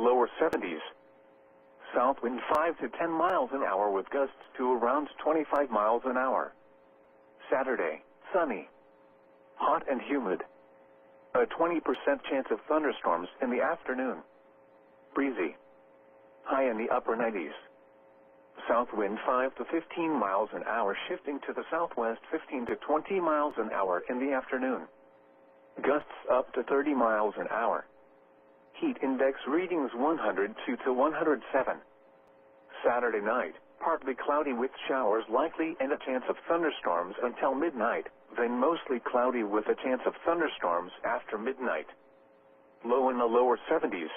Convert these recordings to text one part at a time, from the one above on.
lower 70s. South wind 5 to 10 miles an hour with gusts to around 25 miles an hour. Saturday, sunny, hot and humid. A 20% chance of thunderstorms in the afternoon. Breezy. High in the upper 90s. South wind 5 to 15 miles an hour shifting to the southwest 15 to 20 miles an hour in the afternoon. Gusts up to 30 miles an hour. Heat index readings 102 to 107. Saturday night, partly cloudy with showers likely and a chance of thunderstorms until midnight, then mostly cloudy with a chance of thunderstorms after midnight. Low in the lower 70s.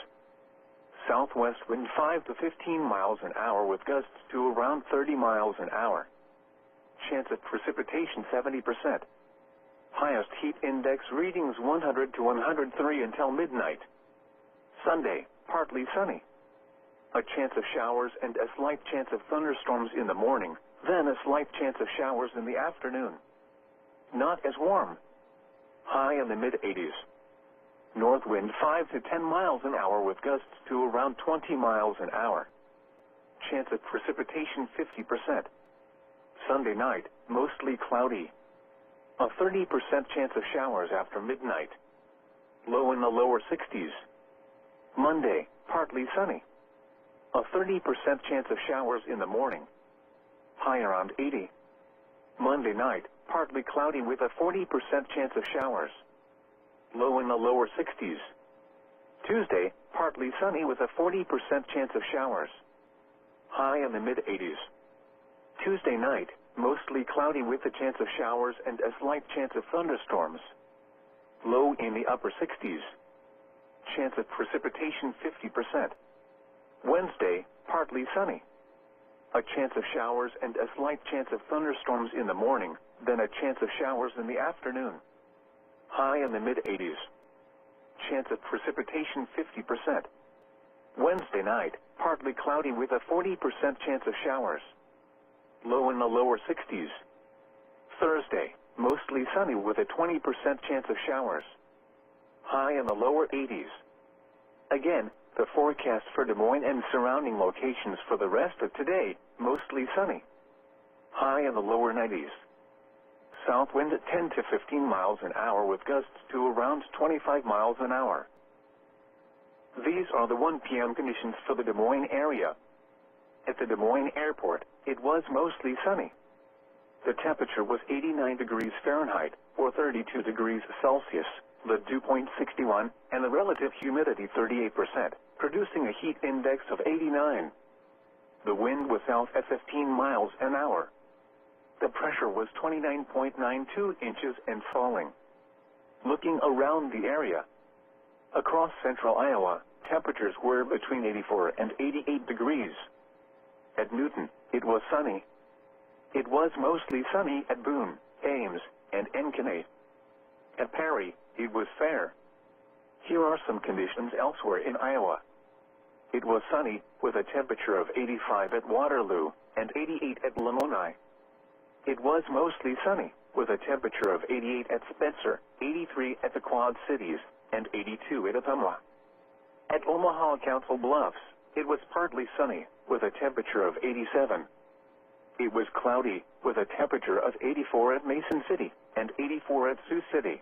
Southwest wind 5 to 15 miles an hour with gusts to around 30 miles an hour. Chance of precipitation 70%. Highest heat index readings 100 to 103 until midnight. Sunday, partly sunny. A chance of showers and a slight chance of thunderstorms in the morning, then a slight chance of showers in the afternoon. Not as warm. High in the mid-80s. North wind 5 to 10 miles an hour with gusts to around 20 miles an hour. Chance of precipitation 50%. Sunday night, mostly cloudy. A 30% chance of showers after midnight. Low in the lower 60s. Monday, partly sunny. A 30% chance of showers in the morning. High around 80. Monday night, partly cloudy with a 40% chance of showers. Low in the lower 60s. Tuesday, partly sunny with a 40% chance of showers. High in the mid-80s. Tuesday night, mostly cloudy with a chance of showers and a slight chance of thunderstorms. Low in the upper 60s. Chance of precipitation 50%. Wednesday, partly sunny. A chance of showers and a slight chance of thunderstorms in the morning, then a chance of showers in the afternoon. High in the mid-80s. Chance of precipitation 50%. Wednesday night, partly cloudy with a 40% chance of showers. Low in the lower 60s. Thursday, mostly sunny with a 20% chance of showers. High in the lower 80s. Again, the forecast for Des Moines and surrounding locations for the rest of today, mostly sunny. High in the lower 90s. South wind at 10 to 15 miles an hour with gusts to around 25 miles an hour. These are the 1 p.m. conditions for the Des Moines area. At the Des Moines airport, it was mostly sunny. The temperature was 89 degrees Fahrenheit, or 32 degrees Celsius, the dew point 61, and the relative humidity 38%, producing a heat index of 89. The wind was south at 15 miles an hour. The pressure was 29.92 inches and falling. Looking around the area, across central Iowa, temperatures were between 84 and 88 degrees. At Newton, it was sunny. It was mostly sunny at Boone, Ames, and Encanate. At Perry, it was fair. Here are some conditions elsewhere in Iowa. It was sunny with a temperature of 85 at Waterloo and 88 at Lamoni. It was mostly sunny with a temperature of 88 at Spencer, 83 at the Quad Cities, and 82 at Ottumwa. At Omaha Council Bluffs, it was partly sunny with a temperature of 87. It was cloudy with a temperature of 84 at Mason City and 84 at Sioux City.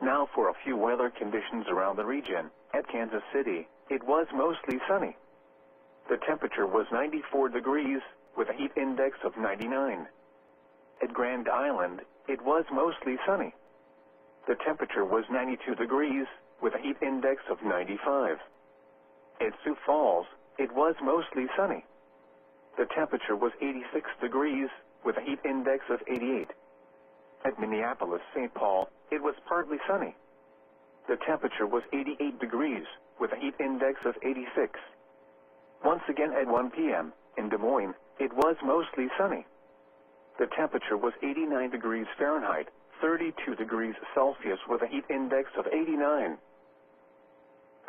Now for a few weather conditions around the region. At Kansas City, it was mostly sunny. The temperature was 94 degrees with a heat index of 99. At Grand Island, it was mostly sunny. The temperature was 92 degrees with a heat index of 95. At Sioux Falls, it was mostly sunny. The temperature was 86 degrees with a heat index of 88. At Minneapolis-St. Paul, it was partly sunny. The temperature was 88 degrees with a heat index of 86. Once again at 1 p.m. in Des Moines, it was mostly sunny. The temperature was 89 degrees Fahrenheit, 32 degrees Celsius with a heat index of 89.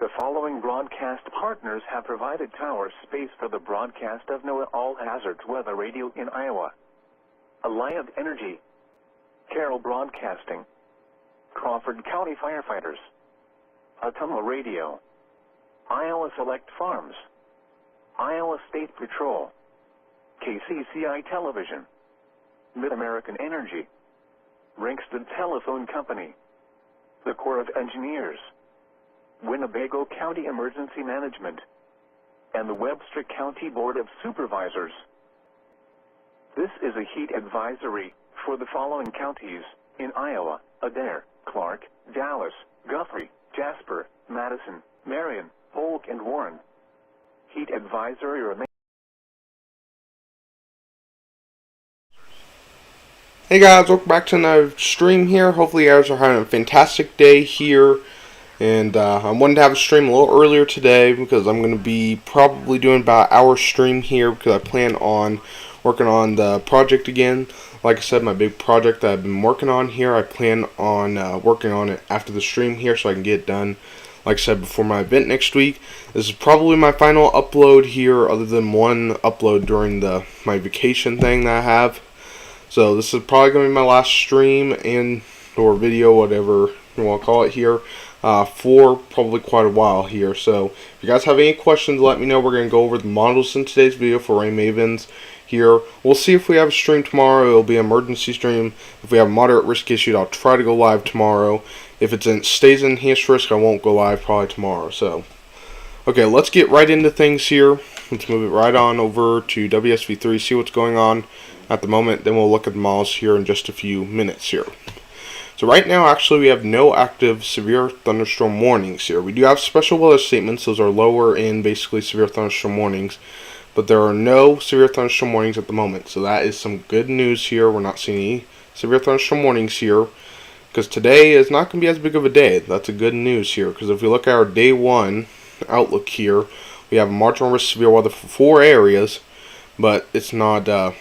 The following broadcast partners have provided tower space for the broadcast of NOAA All Hazards Weather Radio in Iowa. Alliant Energy, Carroll Broadcasting, Crawford County Firefighters, Ottumwa Radio, Iowa Select Farms, Iowa State Patrol, KCCI Television, Mid-American Energy, Rinkston Telephone Company, the Corps of Engineers, Winnebago County Emergency Management, and the Webster County Board of Supervisors. This is a heat advisory for the following counties in Iowa: Adair, Clark, Dallas, Guthrie, Jasper, Madison, Marion, Polk, and Warren. Heat advisory remains. Hey guys, welcome back to another stream here. Hopefully you guys are having a fantastic day here. And I wanted to have a stream a little earlier today because I'm going to be probably doing about an hour stream here because I plan on working on the project again. Like I said, my big project that I've been working on here, I plan on working on it after the stream here so I can get it done, like I said, before my event next week. This is probably my final upload here other than one upload during my vacation thing that I have. So this is probably going to be my last stream and or video, whatever you want to call it here, for probably quite a while here. So if you guys have any questions, let me know. We're going to go over the models in today's video for Rain Mavens here. We'll see if we have a stream tomorrow. It'll be an emergency stream. If we have a moderate risk issue, I'll try to go live tomorrow. If it stays in enhanced risk, I won't go live probably tomorrow. So, okay, let's get right into things here. Let's move it right on over to WSV3, see what's going on at the moment. Then we'll look at the models here in just a few minutes here. So right now, actually, we have no active severe thunderstorm warnings here. We do have special weather statements. Those are lower in basically severe thunderstorm warnings. But there are no severe thunderstorm warnings at the moment. So that is some good news here. We're not seeing any severe thunderstorm warnings here, because today is not going to be as big of a day. That's a good news here, because if we look at our day one outlook here, we have a marginal risk severe weather for 4 areas, but it's not a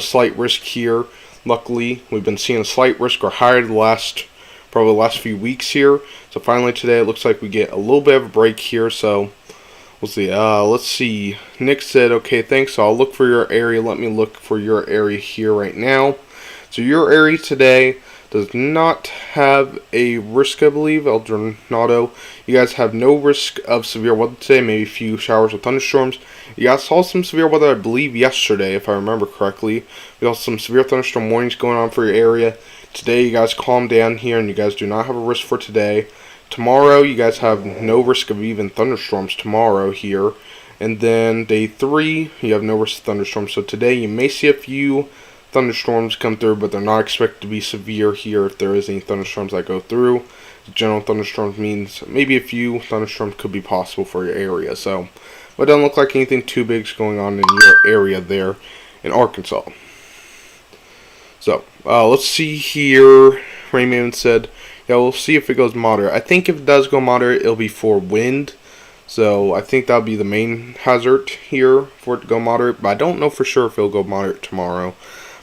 slight risk here. Luckily, we've been seeing a slight risk or higher probably the last few weeks here. So finally today it looks like we get a little bit of a break here. So we'll see. Let's see. Nick said, okay, thanks. So I'll look for your area. Let me look for your area here right now. So your area today does not have a risk, I believe. El Dorado, you guys have no risk of severe weather today, maybe a few showers or thunderstorms. You guys saw some severe weather, I believe, yesterday, if I remember correctly. We saw some severe thunderstorm warnings going on for your area. Today, you guys calm down here, and you guys do not have a risk for today. Tomorrow, you guys have no risk of even thunderstorms tomorrow here. And then day 3, you have no risk of thunderstorms. So today, you may see a few thunderstorms come through, but they're not expected to be severe here if there is any thunderstorms that go through. General thunderstorms means maybe a few thunderstorms could be possible for your area. So, but it doesn't look like anything too big is going on in your area there in Arkansas. So, let's see here. Raymond said, yeah, we'll see if it goes moderate. I think if it does go moderate, it'll be for wind. So, I think that'll be the main hazard here for it to go moderate. But I don't know for sure if it'll go moderate tomorrow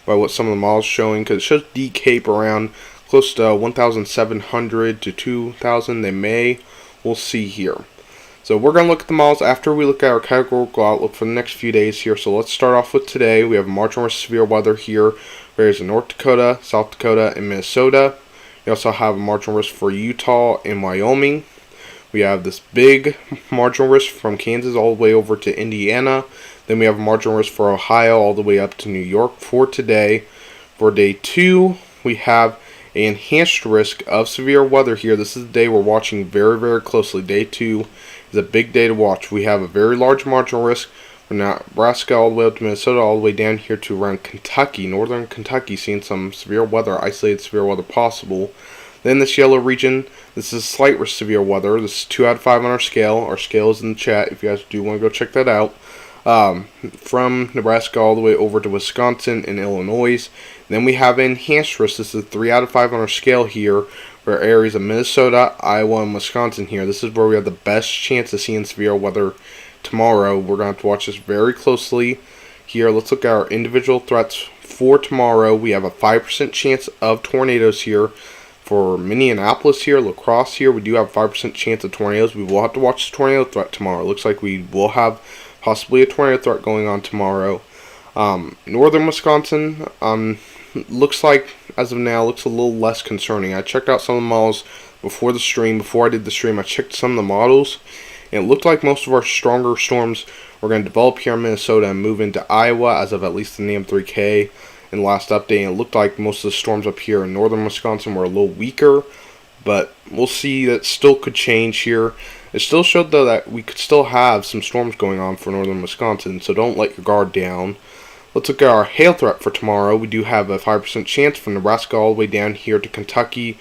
by what some of the models showing, because it shows decape around close to 1,700 to 2,000. They may. We'll see here. So we're going to look at the models after we look at our categorical outlook for the next few days here. So let's start off with today. We have marginal risk severe weather here. Areas in North Dakota, South Dakota, and Minnesota. We also have a marginal risk for Utah and Wyoming. We have this big marginal risk from Kansas all the way over to Indiana. Then we have a marginal risk for Ohio all the way up to New York for today. For day 2, we have an enhanced risk of severe weather here. This is the day we're watching very, very closely. Day 2 is a big day to watch. We have a very large marginal risk from Nebraska all the way up to Minnesota, all the way down here to around Kentucky, northern Kentucky, seeing some severe weather, isolated severe weather possible. Then this yellow region, this is slight risk severe weather. This is 2 out of 5 on our scale. Our scale is in the chat if you guys do want to go check that out. From Nebraska all the way over to Wisconsin and Illinois. Then we have enhanced risk. This is 3 out of 5 on our scale here for areas of Minnesota, Iowa, and Wisconsin here. This is where we have the best chance of seeing severe weather tomorrow. We're going to have to watch this very closely here. Let's look at our individual threats for tomorrow. We have a 5% chance of tornadoes here. For Minneapolis here, La Crosse here, we do have a 5% chance of tornadoes. We will have to watch the tornado threat tomorrow. It looks like we will have possibly a tornado threat going on tomorrow. Northern Wisconsin, looks like, as of now, looks a little less concerning. I checked out some of the models before the stream. Before I did the stream, I checked some of the models, And it looked like most of our stronger storms were going to develop here in Minnesota and move into Iowa as of at least the NAM3K in the last update. And it looked like most of the storms up here in northern Wisconsin were a little weaker, but we'll see. That still could change here. It still showed, though, that we could still have some storms going on for northern Wisconsin, so don't let your guard down. Let's look at our hail threat for tomorrow. We do have a 5% chance from Nebraska all the way down here to Kentucky.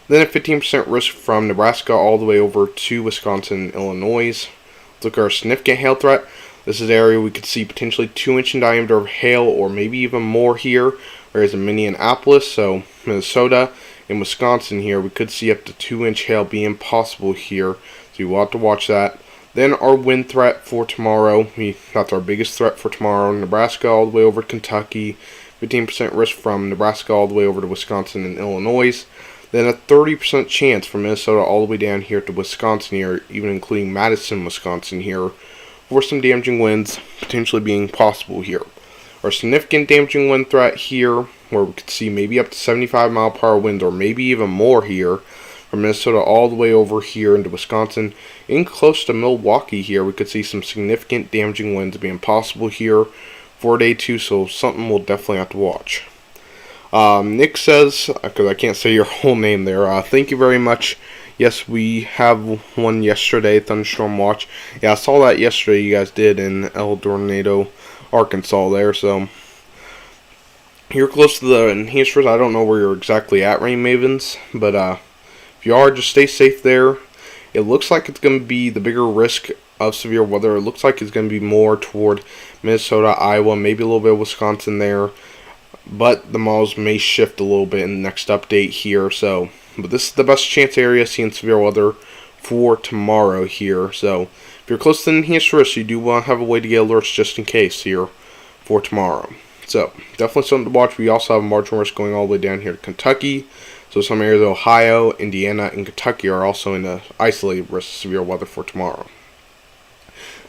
Then a 15% risk from Nebraska all the way over to Wisconsin and Illinois. Let's look at our significant hail threat. This is an area we could see potentially 2-inch in diameter of hail or maybe even more here, whereas in Minneapolis, so Minnesota and Wisconsin here, we could see up to 2-inch hail being possible here. So you will have to watch that. Then our wind threat for tomorrow, that's our biggest threat for tomorrow. Nebraska all the way over to Kentucky, 15% risk from Nebraska all the way over to Wisconsin and Illinois. Then a 30% chance from Minnesota all the way down here to Wisconsin here, even including Madison, Wisconsin here, for some damaging winds potentially being possible here. Our significant damaging wind threat here, where we could see maybe up to 75 mile per hour winds or maybe even more here, from Minnesota all the way over here into Wisconsin, in close to Milwaukee here, we could see some significant damaging winds being possible here for day 2, so something we'll definitely have to watch. Nick says, because I can't say your whole name there, thank you very much. Yes, we have one yesterday, Thunderstorm Watch. Yeah, I saw that yesterday you guys did in El Dorado, Arkansas there, so you're close to the enhanced risk. I don't know where you're exactly at, Rain Mavens, but if you are, just stay safe there. It looks like it's going to be the bigger risk of severe weather. It looks like it's going to be more toward Minnesota, Iowa, maybe a little bit of Wisconsin there. But the models may shift a little bit in the next update here. But this is the best chance area seeing severe weather for tomorrow here. So if you're close to the enhanced risk, you do want to have a way to get alerts just in case here for tomorrow. So definitely something to watch. We also have a marginal risk going all the way down here to Kentucky. So some areas of Ohio, Indiana, and Kentucky are also in the isolated risk of severe weather for tomorrow.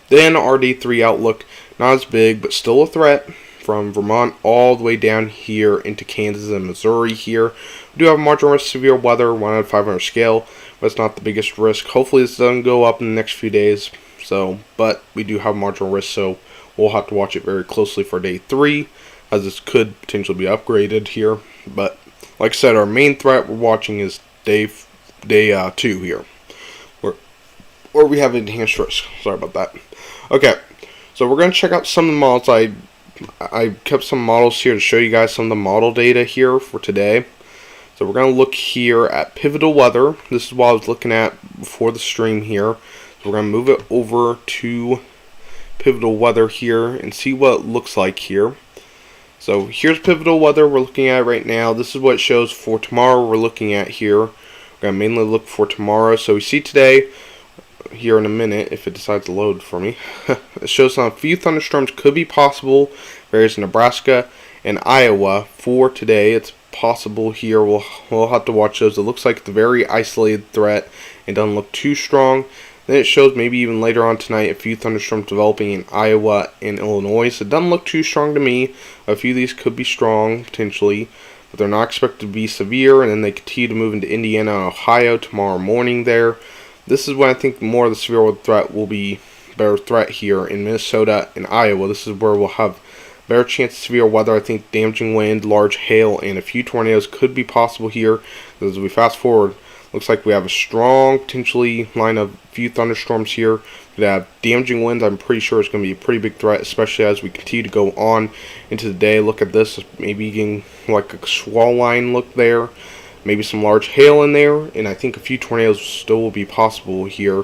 Then our day 3 outlook, not as big, but still a threat from Vermont all the way down here into Kansas and Missouri here. We do have a marginal risk of severe weather, 1 out of 500 scale, but it's not the biggest risk. Hopefully this doesn't go up in the next few days. But we do have marginal risk, so we'll have to watch it very closely for day 3, as this could potentially be upgraded here. But like I said, our main threat we're watching is day 2 here, where we have enhanced risk. Sorry about that. Okay, so we're going to check out some of the models. I kept some models here to show you guys some of the model data here for today. So we're going to look here at Pivotal Weather. This is what I was looking at before the stream here. So we're going to move it over to Pivotal Weather here and see what it looks like here. So here's Pivotal Weather we're looking at right now. This is what it shows for tomorrow we're looking at here. We're going to mainly look for tomorrow. So we see today, here in a minute, if it decides to load for me, it shows a few thunderstorms could be possible. There's Nebraska and Iowa for today. It's possible here. We'll have to watch those. It looks like it's a very isolated threat. It doesn't look too strong. Then it shows maybe even later on tonight a few thunderstorms developing in Iowa and Illinois. It doesn't look too strong to me. A few of these could be strong, potentially, but they're not expected to be severe. And then they continue to move into Indiana and Ohio tomorrow morning there. This is when I think more of the severe weather threat will be better threat here in Minnesota and Iowa. This is where we'll have better chance of severe weather. I think damaging wind, large hail, and a few tornadoes could be possible here. As we fast forward, looks like we have a strong, potentially, line of few thunderstorms here. We have damaging winds. I'm pretty sure it's going to be a pretty big threat, especially as we continue to go on into the day. Look at this, maybe getting like a squall line look there. Maybe some large hail in there, and I think a few tornadoes still will be possible here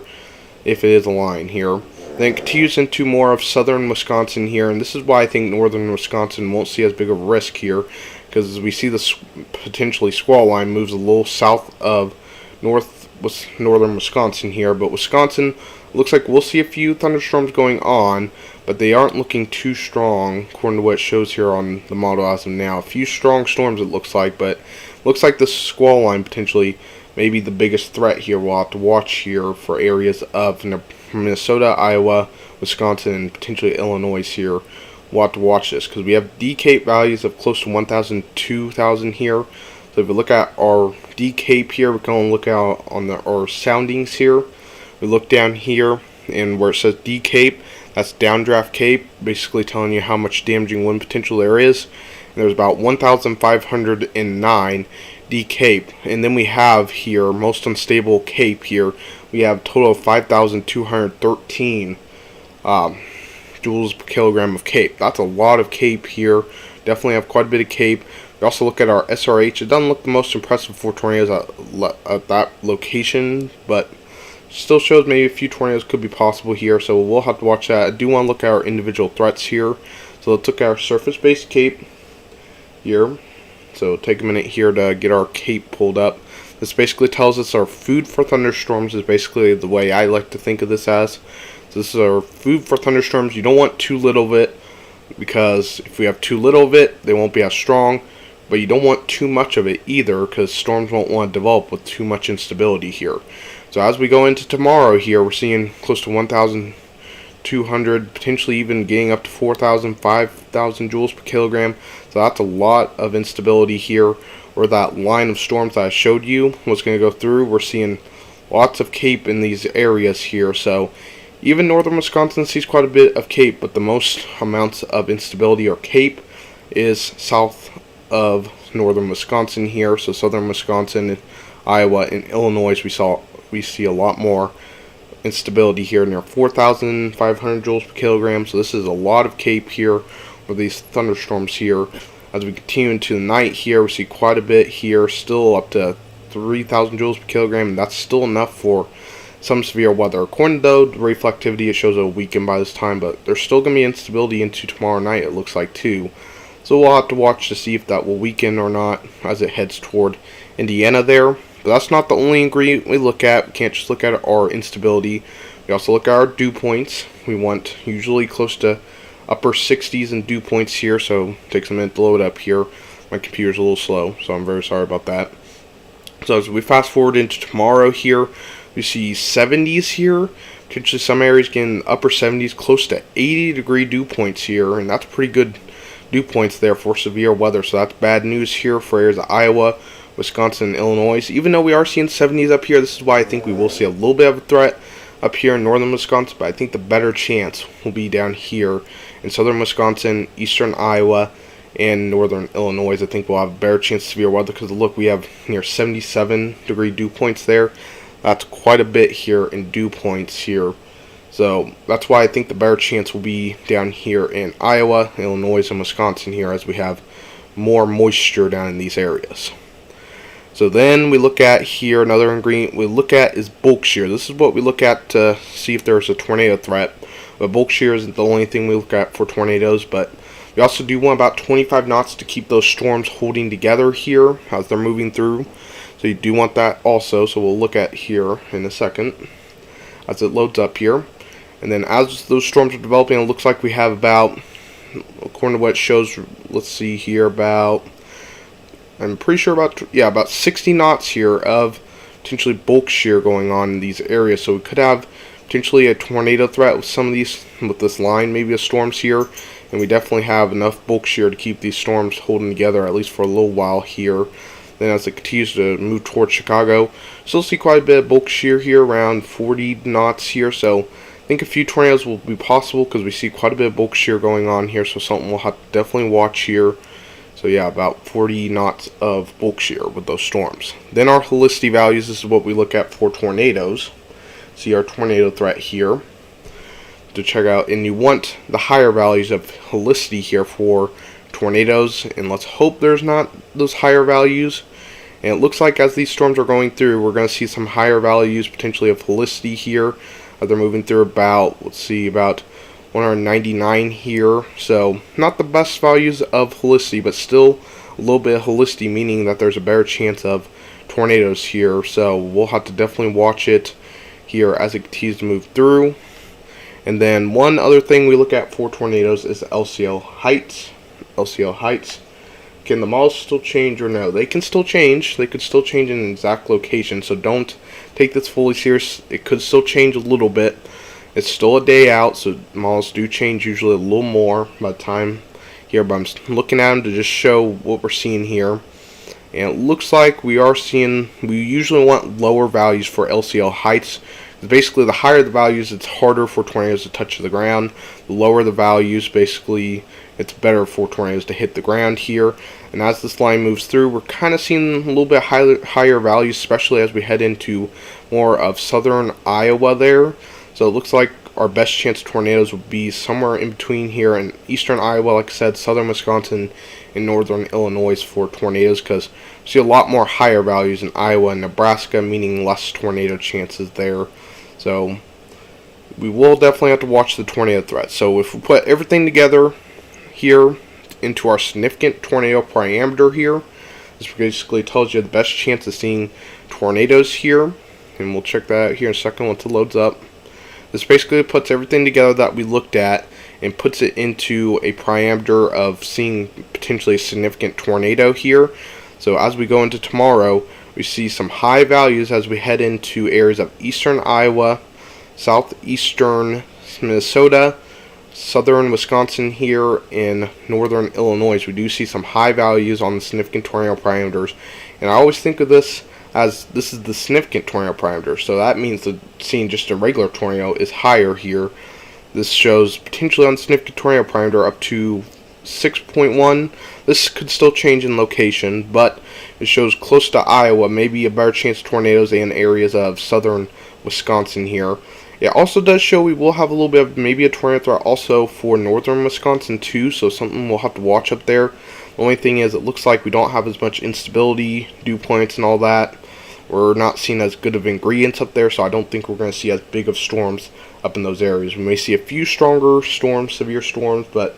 if it is a line here. Then it continues into more of southern Wisconsin here, and this is why I think northern Wisconsin won't see as big of a risk here, because as we see the potentially squall line moves a little south of northern Wisconsin here, but Wisconsin looks like we'll see a few thunderstorms going on, but they aren't looking too strong according to what it shows here on the model as of now. A few strong storms it looks like, but looks like this squall line potentially may be the biggest threat here. We'll have to watch here for areas of Minnesota, Iowa, Wisconsin, and potentially Illinois here. We'll have to watch this because we have DCAPE values of close to 1,000, 2,000 here. So if we look at our DCAPE here, we can only look out on our soundings here. We look down here, and where it says D Cape, that's downdraft Cape, basically telling you how much damaging wind potential there is. And there's about 1,509 D Cape. And then we have here, most unstable Cape here, we have a total of 5,213 joules per kilogram of Cape. That's a lot of Cape here. Definitely have quite a bit of Cape. We also look at our SRH. It doesn't look the most impressive for tornadoes at that location, but still shows maybe a few tornadoes could be possible here, so we'll have to watch that. I do want to look at our individual threats here. So let's look at our surface-based Cape here. So take a minute here to get our Cape pulled up. This basically tells us our food for thunderstorms is basically the way I like to think of this as. So this is our food for thunderstorms. You don't want too little of it, because if we have too little of it, they won't be as strong. But you don't want too much of it either, because storms won't want to develop with too much instability here. So as we go into tomorrow here, we're seeing close to 1,200, potentially even getting up to 4,000, 5,000 joules per kilogram. So that's a lot of instability here, where that line of storms that I showed you was going to go through. We're seeing lots of Cape in these areas here. So even northern Wisconsin sees quite a bit of Cape, but the most amounts of instability or Cape is south of northern Wisconsin here. So southern Wisconsin, Iowa, and Illinois, we see a lot more instability here, near 4,500 joules per kilogram. So this is a lot of Cape here with these thunderstorms here. As we continue into the night here, we see quite a bit here, still up to 3,000 joules per kilogram, and that's still enough for some severe weather. According to the reflectivity, it shows it'll weaken by this time, but there's still going to be instability into tomorrow night, it looks like, too. So we'll have to watch to see if that will weaken or not as it heads toward Indiana there. But that's not the only ingredient we look at. We can't just look at our instability. We also look at our dew points. We want usually close to upper 60s in dew points here, so it takes a minute to load up here. My computer's a little slow, so I'm very sorry about that. So as we fast forward into tomorrow here, we see 70s here. Potentially some areas getting upper 70s, close to 80-degree dew points here, and that's pretty good dew points there for severe weather. So that's bad news here for areas of Iowa, Wisconsin, and Illinois. Even though we are seeing 70s up here, this is why I think we will see a little bit of a threat up here in northern Wisconsin, but I think the better chance will be down here in southern Wisconsin, eastern Iowa, and northern Illinois. I think we'll have a better chance of severe weather because look, we have near 77-degree dew points there. That's quite a bit here in dew points here. So that's why I think the better chance will be down here in Iowa, Illinois, and Wisconsin here, as we have more moisture down in these areas. So then we look at here, another ingredient we look at is bulk shear. This is what we look at to see if there's a tornado threat. But bulk shear isn't the only thing we look at for tornadoes, but we also do want about 25 knots to keep those storms holding together here as they're moving through. So you do want that also, so we'll look at here in a second as it loads up here. And then as those storms are developing, it looks like we have about, according to what it shows, let's see here, I'm pretty sure about 60 knots here of potentially bulk shear going on in these areas. So we could have potentially a tornado threat with some of these, with this line maybe of storms here. And we definitely have enough bulk shear to keep these storms holding together at least for a little while here. Then as it continues to move towards Chicago, still see quite a bit of bulk shear here, around 40 knots here. So I think a few tornadoes will be possible because we see quite a bit of bulk shear going on here. So something we'll have to definitely watch here. So yeah, about 40 knots of bulk shear with those storms. Then our helicity values, this is what we look at for tornadoes. See our tornado threat here to check out, and you want the higher values of helicity here for tornadoes, and let's hope there's not those higher values. And it looks like as these storms are going through, we're going to see some higher values potentially of helicity here as they're moving through. About, let's see, about 199 here. So not the best values of helicity, but still a little bit of helicity, meaning that there's a better chance of tornadoes here. So we'll have to definitely watch it here as it continues to move through. And then one other thing we look at for tornadoes is LCL heights. LCL heights. Can the models still change or no? They can still change. They could still change in an exact location. So don't take this fully serious. It could still change a little bit. It's still a day out, so models do change usually a little more by the time here. But I'm looking at them to just show what we're seeing here. And it looks like we are seeing, we usually want lower values for LCL heights. Basically, the higher the values, it's harder for tornadoes to touch the ground. The lower the values, basically, it's better for tornadoes to hit the ground here. And as this line moves through, we're kind of seeing a little bit higher values, especially as we head into more of southern Iowa there. So it looks like our best chance of tornadoes would be somewhere in between here in eastern Iowa, like I said, southern Wisconsin, and northern Illinois for tornadoes, because we see a lot more higher values in Iowa and Nebraska, meaning less tornado chances there. So we will definitely have to watch the tornado threat. So if we put everything together here into our significant tornado parameter here, this basically tells you the best chance of seeing tornadoes here, and we'll check that out here in a second once it loads up. This basically puts everything together that we looked at and puts it into a parameter of seeing potentially a significant tornado here. So as we go into tomorrow, we see some high values as we head into areas of eastern Iowa, southeastern Minnesota, southern Wisconsin here, in northern Illinois. We do see some high values on the significant tornado parameters. And I always think of this as this is the significant tornado parameter, so that means that seeing just a regular tornado is higher here. This shows potentially on significant tornado parameter up to 6.1. This could still change in location, but it shows close to Iowa, maybe a better chance of tornadoes in areas of southern Wisconsin here. It also does show we will have a little bit of maybe a tornado threat also for northern Wisconsin too, so something we'll have to watch up there. The only thing is it looks like we don't have as much instability, dew points, and all that. We're not seeing as good of ingredients up there, so I don't think we're going to see as big of storms up in those areas. We may see a few stronger storms, severe storms, but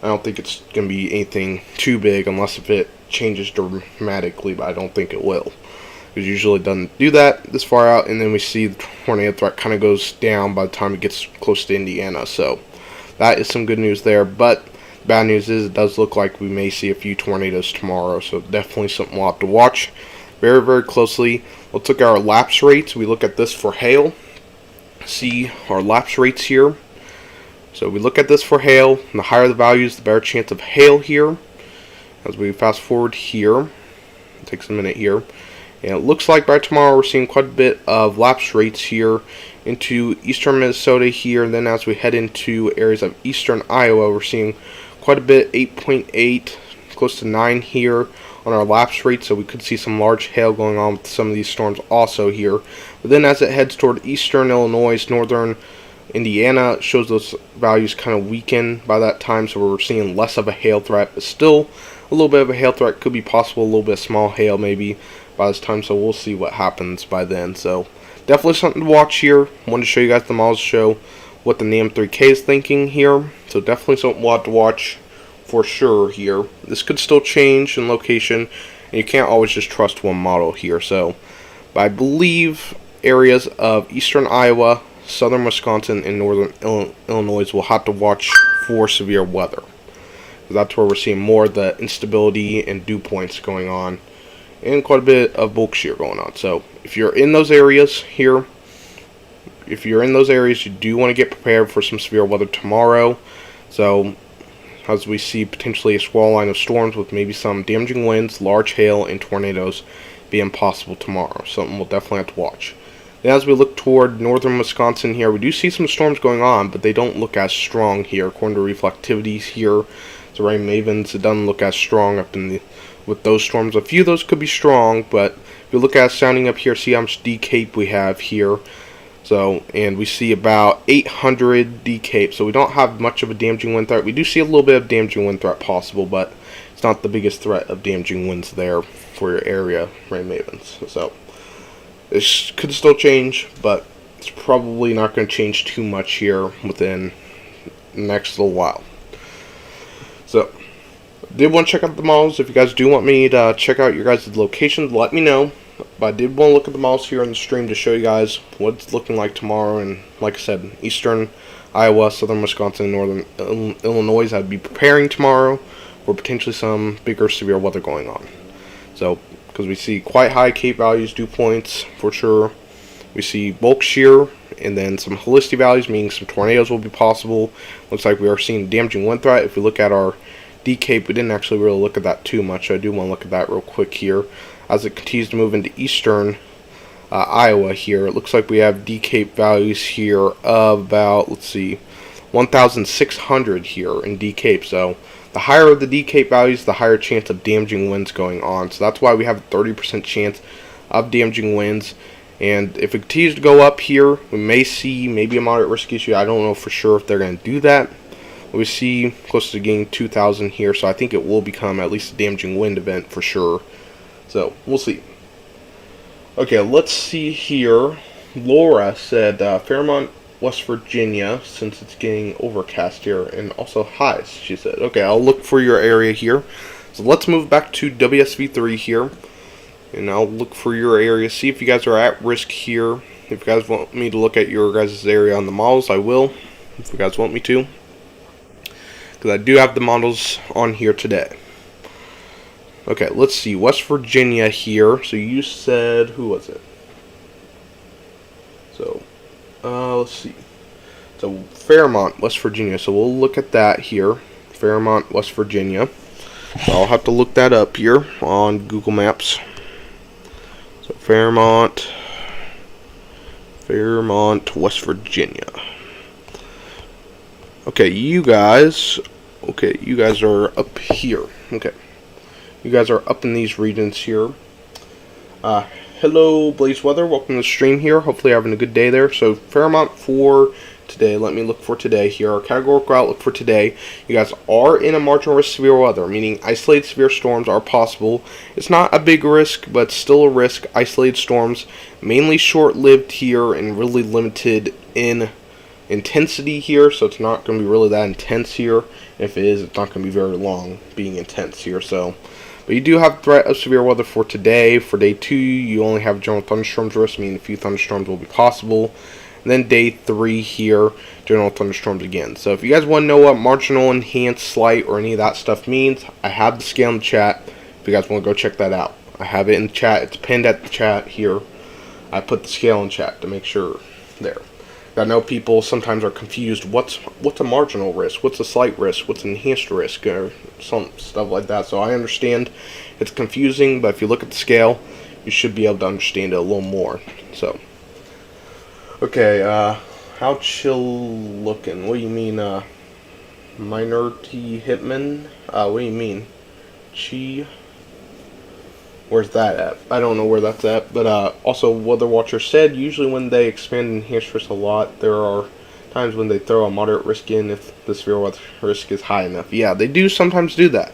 I don't think it's going to be anything too big unless if it changes dramatically, but I don't think it will. It usually doesn't do that this far out, and then we see the tornado threat kind of goes down by the time it gets close to Indiana, so that is some good news there. But bad news is it does look like we may see a few tornadoes tomorrow, so definitely something we'll have to watch very, very closely. Let's look at our lapse rates. We look at this for hail. See our lapse rates here. So we look at this for hail, and the higher the values, the better chance of hail here. As we fast forward here, it takes a minute here, and it looks like by tomorrow we're seeing quite a bit of lapse rates here into eastern Minnesota here, and then as we head into areas of eastern Iowa, we're seeing quite a bit, 8.8, close to 9 here on our lapse rate, so we could see some large hail going on with some of these storms also here. But then as it heads toward eastern Illinois, northern Indiana, it shows those values kind of weaken by that time, so we're seeing less of a hail threat, but still a little bit of a hail threat could be possible, a little bit of small hail maybe by this time, so we'll see what happens by then. So definitely something to watch here. Wanted to show you guys the models, show what the NAM3K is thinking here, so definitely something we'll have to watch for sure here. This could still change in location, and you can't always just trust one model here. So, but I believe areas of eastern Iowa, southern Wisconsin, and northern Illinois will have to watch for severe weather. That's where we're seeing more of the instability and dew points going on, and quite a bit of bulk shear going on. So if you're in those areas here, you do want to get prepared for some severe weather tomorrow. So as we see potentially a squall line of storms with maybe some damaging winds, large hail, and tornadoes being possible tomorrow. Something we'll definitely have to watch. Then as we look toward northern Wisconsin here, we do see some storms going on, but they don't look as strong here. According to reflectivities here, the rain mavens, it doesn't look as strong up in with those storms. A few of those could be strong, but if you look at sounding up here, see how much decape we have here. So, and we see about 800 decape, so we don't have much of a damaging wind threat. We do see a little bit of damaging wind threat possible, but it's not the biggest threat of damaging winds there for your area, rain mavens. So this could still change, but it's probably not going to change too much here within the next little while. So I did want to check out the models. If you guys do want me to check out your guys' locations, let me know. But I did want to look at the models here on the stream to show you guys what it's looking like tomorrow. And like I said, eastern Iowa, southern Wisconsin, northern Illinois, I'd be preparing tomorrow for potentially some bigger severe weather going on. So, because we see quite high cape values, dew points for sure. We see bulk shear and then some helicity values, meaning some tornadoes will be possible. Looks like we are seeing damaging wind threat. If we look at our decape, we didn't actually really look at that too much. I do want to look at that real quick here. As it continues to move into eastern Iowa here. It looks like we have decape values here of about, let's see, 1,600 here in decape. So the higher the decape values, the higher chance of damaging winds going on. So that's why we have a 30% chance of damaging winds. And if it continues to go up here, we may see maybe a moderate risk issue. I don't know for sure if they're going to do that. We see close to getting 2,000 here, so I think it will become at least a damaging wind event for sure. So we'll see. Okay, let's see here. Laura said Fairmont, West Virginia, since it's getting overcast here, and also highs, she said. Okay, I'll look for your area here. So let's move back to WSV3 here, and I'll look for your area, see if you guys are at risk here. If you guys want me to look at your guys' area on the models, I will, if you guys want me to, because I do have the models on here today. Okay, let's see, West Virginia here. So you said, who was it? So, let's see. So Fairmont, West Virginia. So we'll look at that here. Fairmont, West Virginia. So I'll have to look that up here on Google Maps. So Fairmont, West Virginia. Okay, you guys are up here. Okay. You guys are up in these regions here. Hello, Blaze Weather. Welcome to the stream here. Hopefully you're having a good day there. So Fairmont for today. Let me look for today here. Our categorical outlook for today. You guys are in a marginal risk severe weather, meaning isolated severe storms are possible. It's not a big risk, but still a risk. Isolated storms, mainly short-lived here and really limited in intensity here, so it's not going to be really that intense here. If it is, it's not going to be very long being intense here. So, but you do have threat of severe weather for today. For day 2, you only have general thunderstorms risk, meaning a few thunderstorms will be possible. And then day 3 here, general thunderstorms again. So if you guys want to know what marginal, enhanced, slight, or any of that stuff means, I have the scale in the chat. If you guys want to go check that out, I have it in the chat. It's pinned at the chat here. I put the scale in chat to make sure there. I know people sometimes are confused. What's a marginal risk? What's a slight risk? What's an enhanced risk? Or some stuff like that. So I understand it's confusing, but if you look at the scale, you should be able to understand it a little more. So, okay, how chill looking? What do you mean, minority hitman? What do you mean? Chi? Where's that at? I don't know where that's at, but also Weather Watcher said usually when they expand enhanced risk a lot, there are times when they throw a moderate risk in if the severe weather risk is high enough. Yeah, they do sometimes do that.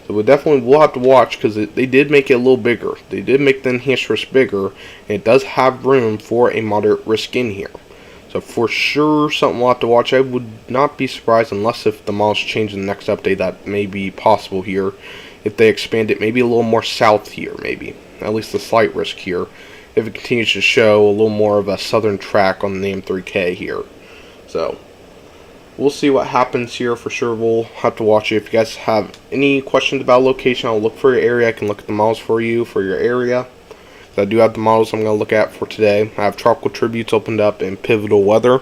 So we'll have to watch, because they did make it a little bigger. They did make the enhanced risk bigger, and it does have room for a moderate risk in here. So for sure, something we'll have to watch. I would not be surprised unless if the models change in the next update, that may be possible here. If they expand it maybe a little more south here, maybe. At least the slight risk here. If it continues to show a little more of a southern track on the M3K here. So, we'll see what happens here for sure. We'll have to watch it. If you guys have any questions about location, I'll look for your area. I can look at the models for you for your area. I do have the models I'm going to look at for today. I have tropical tributes opened up in pivotal weather.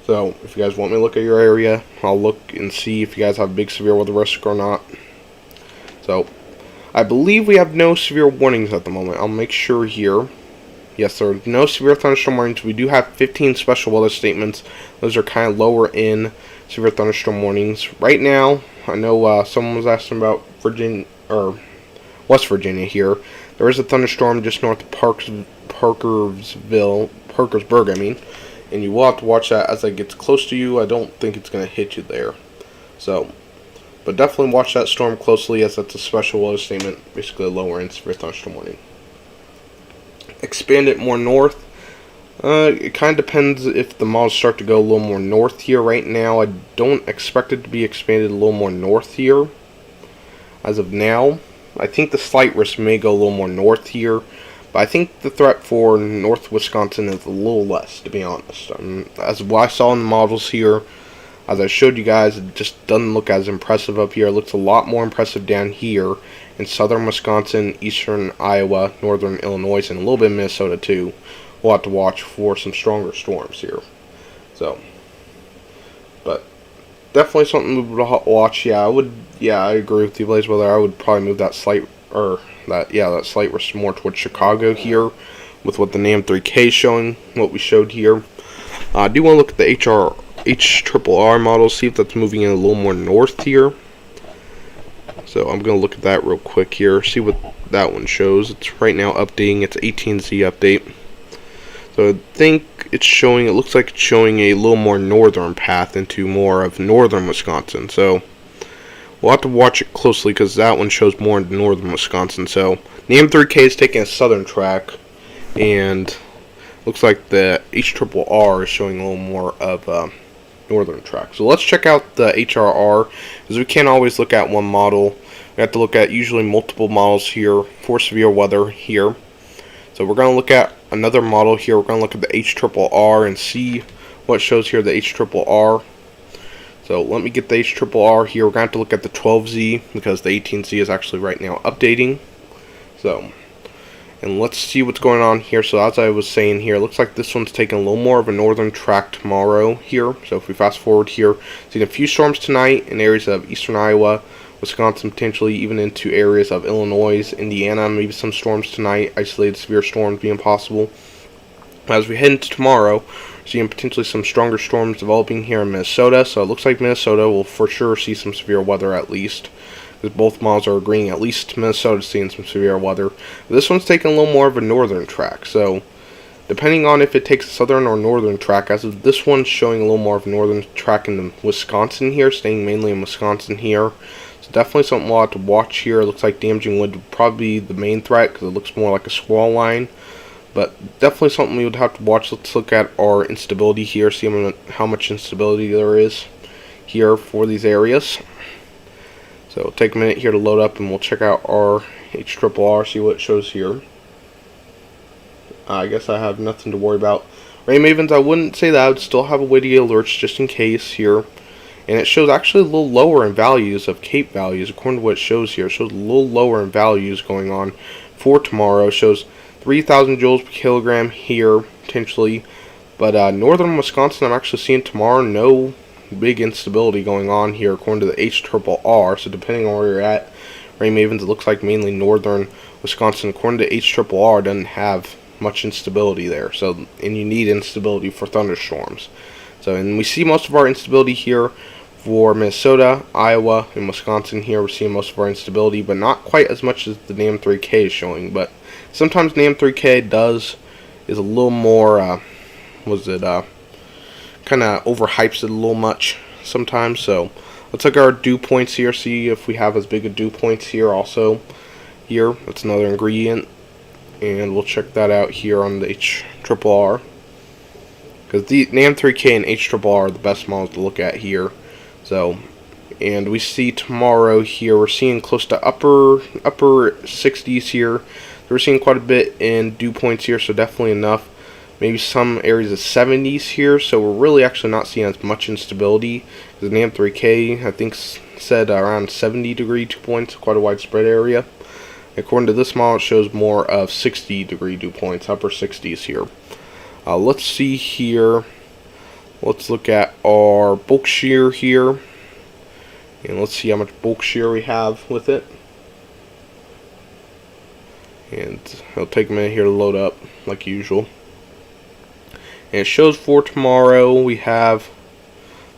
So, if you guys want me to look at your area, I'll look and see if you guys have big severe weather risk or not. So, I believe we have no severe warnings at the moment. I'll make sure here. Yes, there are no severe thunderstorm warnings. We do have 15 special weather statements. Those are kind of lower in severe thunderstorm warnings. Right now, I know someone was asking about Virginia, or West Virginia here. There is a thunderstorm just north of Parkersburg, and you will have to watch that as it gets close to you. I don't think it's going to hit you there. So, but definitely watch that storm closely, as that's a special weather statement, basically a lower end severe thunderstorm warning. Expand it more north. It kind of depends if the models start to go a little more north here. Right now, I don't expect it to be expanded a little more north here. As of now, I think the slight risk may go a little more north here, but I think the threat for North Wisconsin is a little less, to be honest. As what I saw in the models here, as I showed you guys, it just doesn't look as impressive up here. It looks a lot more impressive down here in southern Wisconsin, eastern Iowa, northern Illinois, and a little bit of Minnesota too. We'll have to watch for some stronger storms here. So, but definitely something to watch. Yeah, I agree with you, Blaze Weather. I would probably move that slight risk more towards Chicago here, with what the NAM 3K is showing, what we showed here. I do want to look at the HRRR model, see if that's moving in a little more north here. So I'm going to look at that real quick here, see what that one shows. It's right now updating its 18Z update. So I think it's showing, it looks like it's showing a little more northern path into more of northern Wisconsin. So we'll have to watch it closely because that one shows more in northern Wisconsin. So NAM 3K is taking a southern track, and looks like the HRRR is showing a little more of a northern track. So let's check out the HRR, because we can't always look at one model. We have to look at usually multiple models here for severe weather here. So we're going to look at another model here. We're going to look at the HRRR and see what shows here, the HRRR. So let me get the HRRR here. We're going to have to look at the 12Z because the 18Z is actually right now updating. So, and let's see what's going on here. So as I was saying here, it looks like this one's taking a little more of a northern track tomorrow here. So if we fast forward here, seeing a few storms tonight in areas of eastern Iowa, Wisconsin, potentially even into areas of Illinois, Indiana, maybe some storms tonight, isolated severe storms being possible. As we head into tomorrow, we're seeing potentially some stronger storms developing here in Minnesota, so it looks like Minnesota will for sure see some severe weather at least, because both models are agreeing at least Minnesota's seeing some severe weather. But this one's taking a little more of a northern track, so depending on if it takes a southern or northern track, as of this one's showing a little more of a northern track in Wisconsin here, staying mainly in Wisconsin here. So definitely something we'll have to watch here. It looks like damaging wood would probably be the main threat because it looks more like a squall line. But definitely something we would have to watch. Let's look at our instability here, see how much instability there is here for these areas. So take a minute here to load up and we'll check out our HRRR, see what it shows here. I guess I have nothing to worry about. Rain Mavens, I wouldn't say that. I would still have a way to get alerts just in case here. And it shows actually a little lower in values of Cape values, according to what it shows here. It shows a little lower in values going on for tomorrow. It shows 3,000 joules per kilogram here, potentially. But northern Wisconsin, I'm actually seeing tomorrow no big instability going on here, according to the HRRR. So depending on where you're at, Rain Mavens, it looks like mainly northern Wisconsin, according to HRRR, doesn't have much instability there. So, and you need instability for thunderstorms. So, and we see most of our instability here for Minnesota, Iowa, and Wisconsin here. We're seeing most of our instability, but not quite as much as the NAM 3K is showing. But sometimes NAM 3K is a little more, kind of overhypes it a little much sometimes. So let's look at our dew points here, see if we have as big a dew points here also. Here, that's another ingredient. And we'll check that out here on the HRRR. Because the NAM 3K and HRRR are the best models to look at here. So, and we see tomorrow here, we're seeing close to upper 60s here. We're seeing quite a bit in dew points here, so definitely enough. Maybe some areas of 70s here, so we're really actually not seeing as much instability. The NAM 3K, I think, said around 70 degree dew points, quite a widespread area. According to this model, it shows more of 60 degree dew points, upper 60s here. Let's see here. Let's look at our bulk shear here. And let's see how much bulk shear we have with it. And it'll take a minute here to load up, like usual. And it shows for tomorrow we have,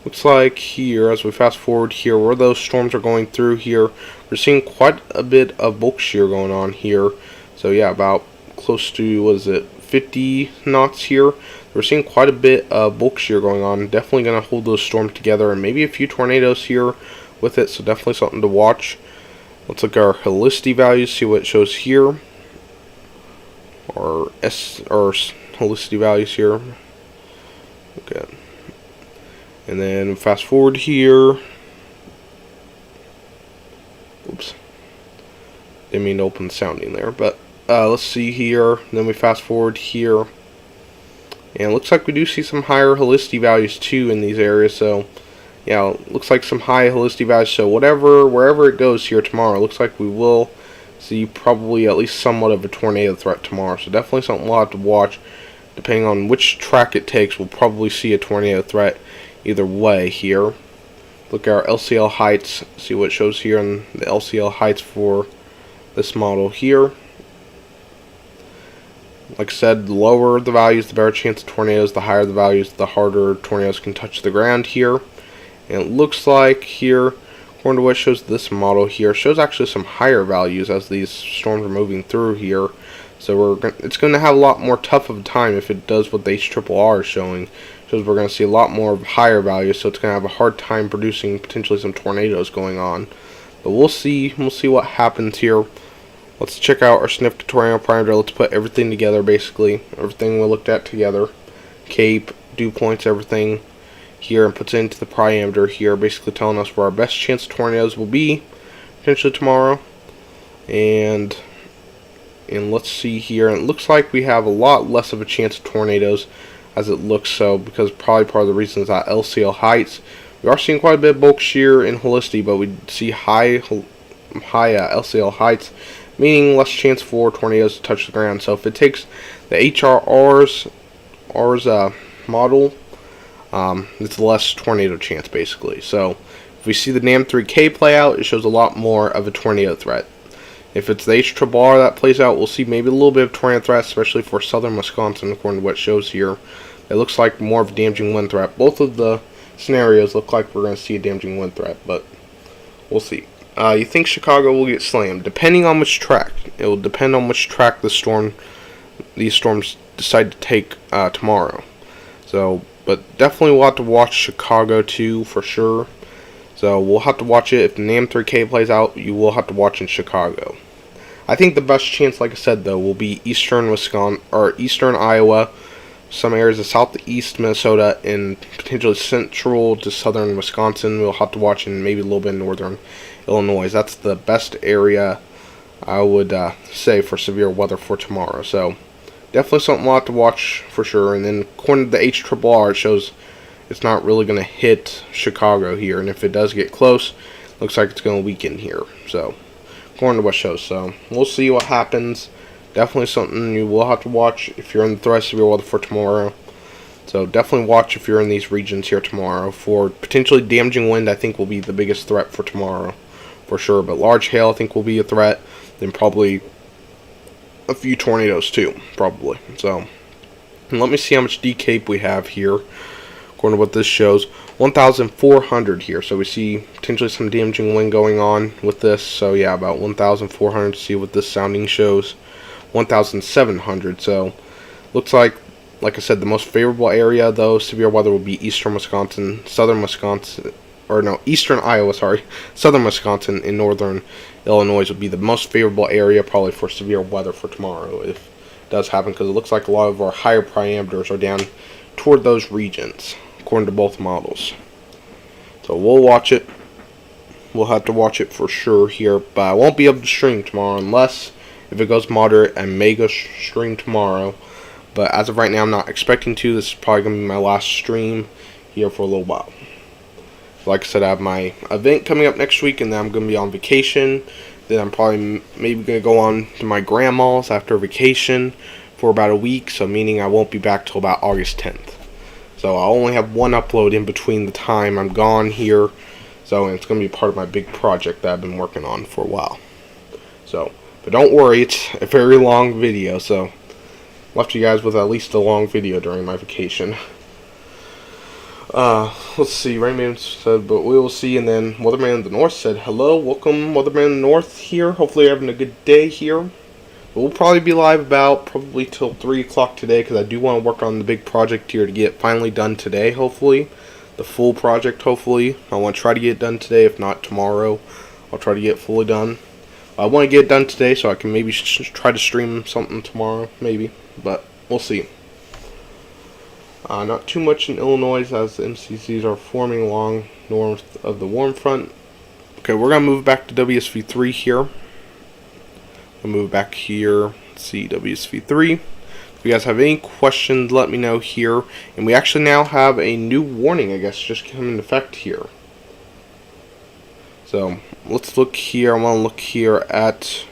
looks like here, as we fast forward here, where those storms are going through here, we're seeing quite a bit of bulk shear going on here. So yeah, about close to, what is it, 50 knots here. We're seeing quite a bit of bulk shear going on. Definitely going to hold those storms together, and maybe a few tornadoes here with it, so definitely something to watch. Let's look at our helicity values, see what it shows here. Our helicity values here. Okay. And then fast forward here. Oops. Didn't mean to open the sounding there, but let's see here. Then we fast forward here. And it looks like we do see some higher helicity values too in these areas. So, yeah, looks like some high helicity values. So wherever it goes here tomorrow, it looks like we will see probably at least somewhat of a tornado threat tomorrow. So definitely something we'll have to watch. Depending on which track it takes, we'll probably see a tornado threat either way here. Look at our LCL heights, see what it shows here on the LCL heights for this model here. Like I said, the lower the values, the better chance of tornadoes. The higher the values, the harder tornadoes can touch the ground here. And it looks like here, according to what shows this model here, shows actually some higher values as these storms are moving through here. So it's going to have a lot more tough of a time if it does what the HRRR is showing. Shows we're going to see a lot more higher values, so it's going to have a hard time producing potentially some tornadoes going on. But we'll see. We'll see what happens here. Let's check out our SNF tornado parameter. Let's put everything together, basically. Everything we looked at together. Cape, dew points, everything here, and puts it into the parameter here, basically telling us where our best chance of tornadoes will be potentially tomorrow. And let's see here. And it looks like we have a lot less of a chance of tornadoes as it looks so, because probably part of the reason is that LCL heights. We are seeing quite a bit of bulk shear in Helicity, but we see high LCL heights, meaning less chance for tornadoes to touch the ground. So if it takes the HRR's model, it's less tornado chance basically. So if we see the NAM3K play out, it shows a lot more of a tornado threat. If it's the HRRR that plays out, we'll see maybe a little bit of tornado threat, especially for southern Wisconsin, according to what it shows here. It looks like more of a damaging wind threat. Both of the scenarios look like we're going to see a damaging wind threat, but we'll see. You think Chicago will get slammed? Depending on which track. It will depend on which track these storms decide to take tomorrow. So, but definitely we'll have to watch Chicago too, for sure. So we'll have to watch it. If the NAM3K plays out, you will have to watch in Chicago. I think the best chance, like I said though, will be eastern Wisconsin or eastern Iowa, some areas of southeast Minnesota, and potentially central to southern Wisconsin. We'll have to watch in maybe a little bit in northern Illinois. That's the best area, I would say, for severe weather for tomorrow. So definitely something we'll have to watch for sure. And then according to the HRRR, it shows it's not really going to hit Chicago here, and if it does get close, looks like it's going to weaken here. So according to what shows, so we'll see what happens. Definitely something you will have to watch if you're in the threat of severe weather for tomorrow. So definitely watch if you're in these regions here tomorrow. For potentially damaging wind, I think will be the biggest threat for tomorrow, for sure. But large hail, I think, will be a threat. Then probably a few tornadoes too, probably. So let me see how much decape we have here. According to what this shows, 1,400 here. So we see potentially some damaging wind going on with this. So yeah, about 1,400. See what this sounding shows. 1,700. So looks like I said, the most favorable area though severe weather will be eastern Wisconsin, southern Wisconsin, or no, eastern Iowa, sorry, southern Wisconsin, and northern Illinois would be the most favorable area probably for severe weather for tomorrow if it does happen, because it looks like a lot of our higher parameters are down toward those regions according to both models. So we'll watch it. We'll have to watch it for sure here, but I won't be able to stream tomorrow unless if it goes moderate. I may go stream tomorrow, but as of right now, I'm not expecting to. This is probably going to be my last stream here for a little while. Like I said, I have my event coming up next week, and then I'm going to be on vacation. Then I'm probably maybe going to go on to my grandma's after vacation for about a week, so meaning I won't be back till about August 10th. So I'll only have one upload in between the time I'm gone here. So and it's going to be part of my big project that I've been working on for a while. So, but don't worry, it's a very long video, so left you guys with at least a long video during my vacation. Let's see, Rainman said, but we will see, and then Weatherman in the North said, hello, welcome, Weatherman in the North here. Hopefully you're having a good day here. But we'll probably be live about probably till 3 o'clock today, because I do want to work on the big project here to get finally done today, hopefully. The full project, hopefully. I want to try to get it done today, if not tomorrow. I'll try to get it fully done. I want to get it done today so I can maybe try to stream something tomorrow, maybe. But we'll see. Not too much in Illinois as the MCCs are forming along north of the warm front. Okay, we're going to move back to WSV3 here. I'll move back here. Let's see, WSV3. If you guys have any questions, let me know here. And we actually now have a new warning, I guess, just come into effect here. So let's look here. I want to look here at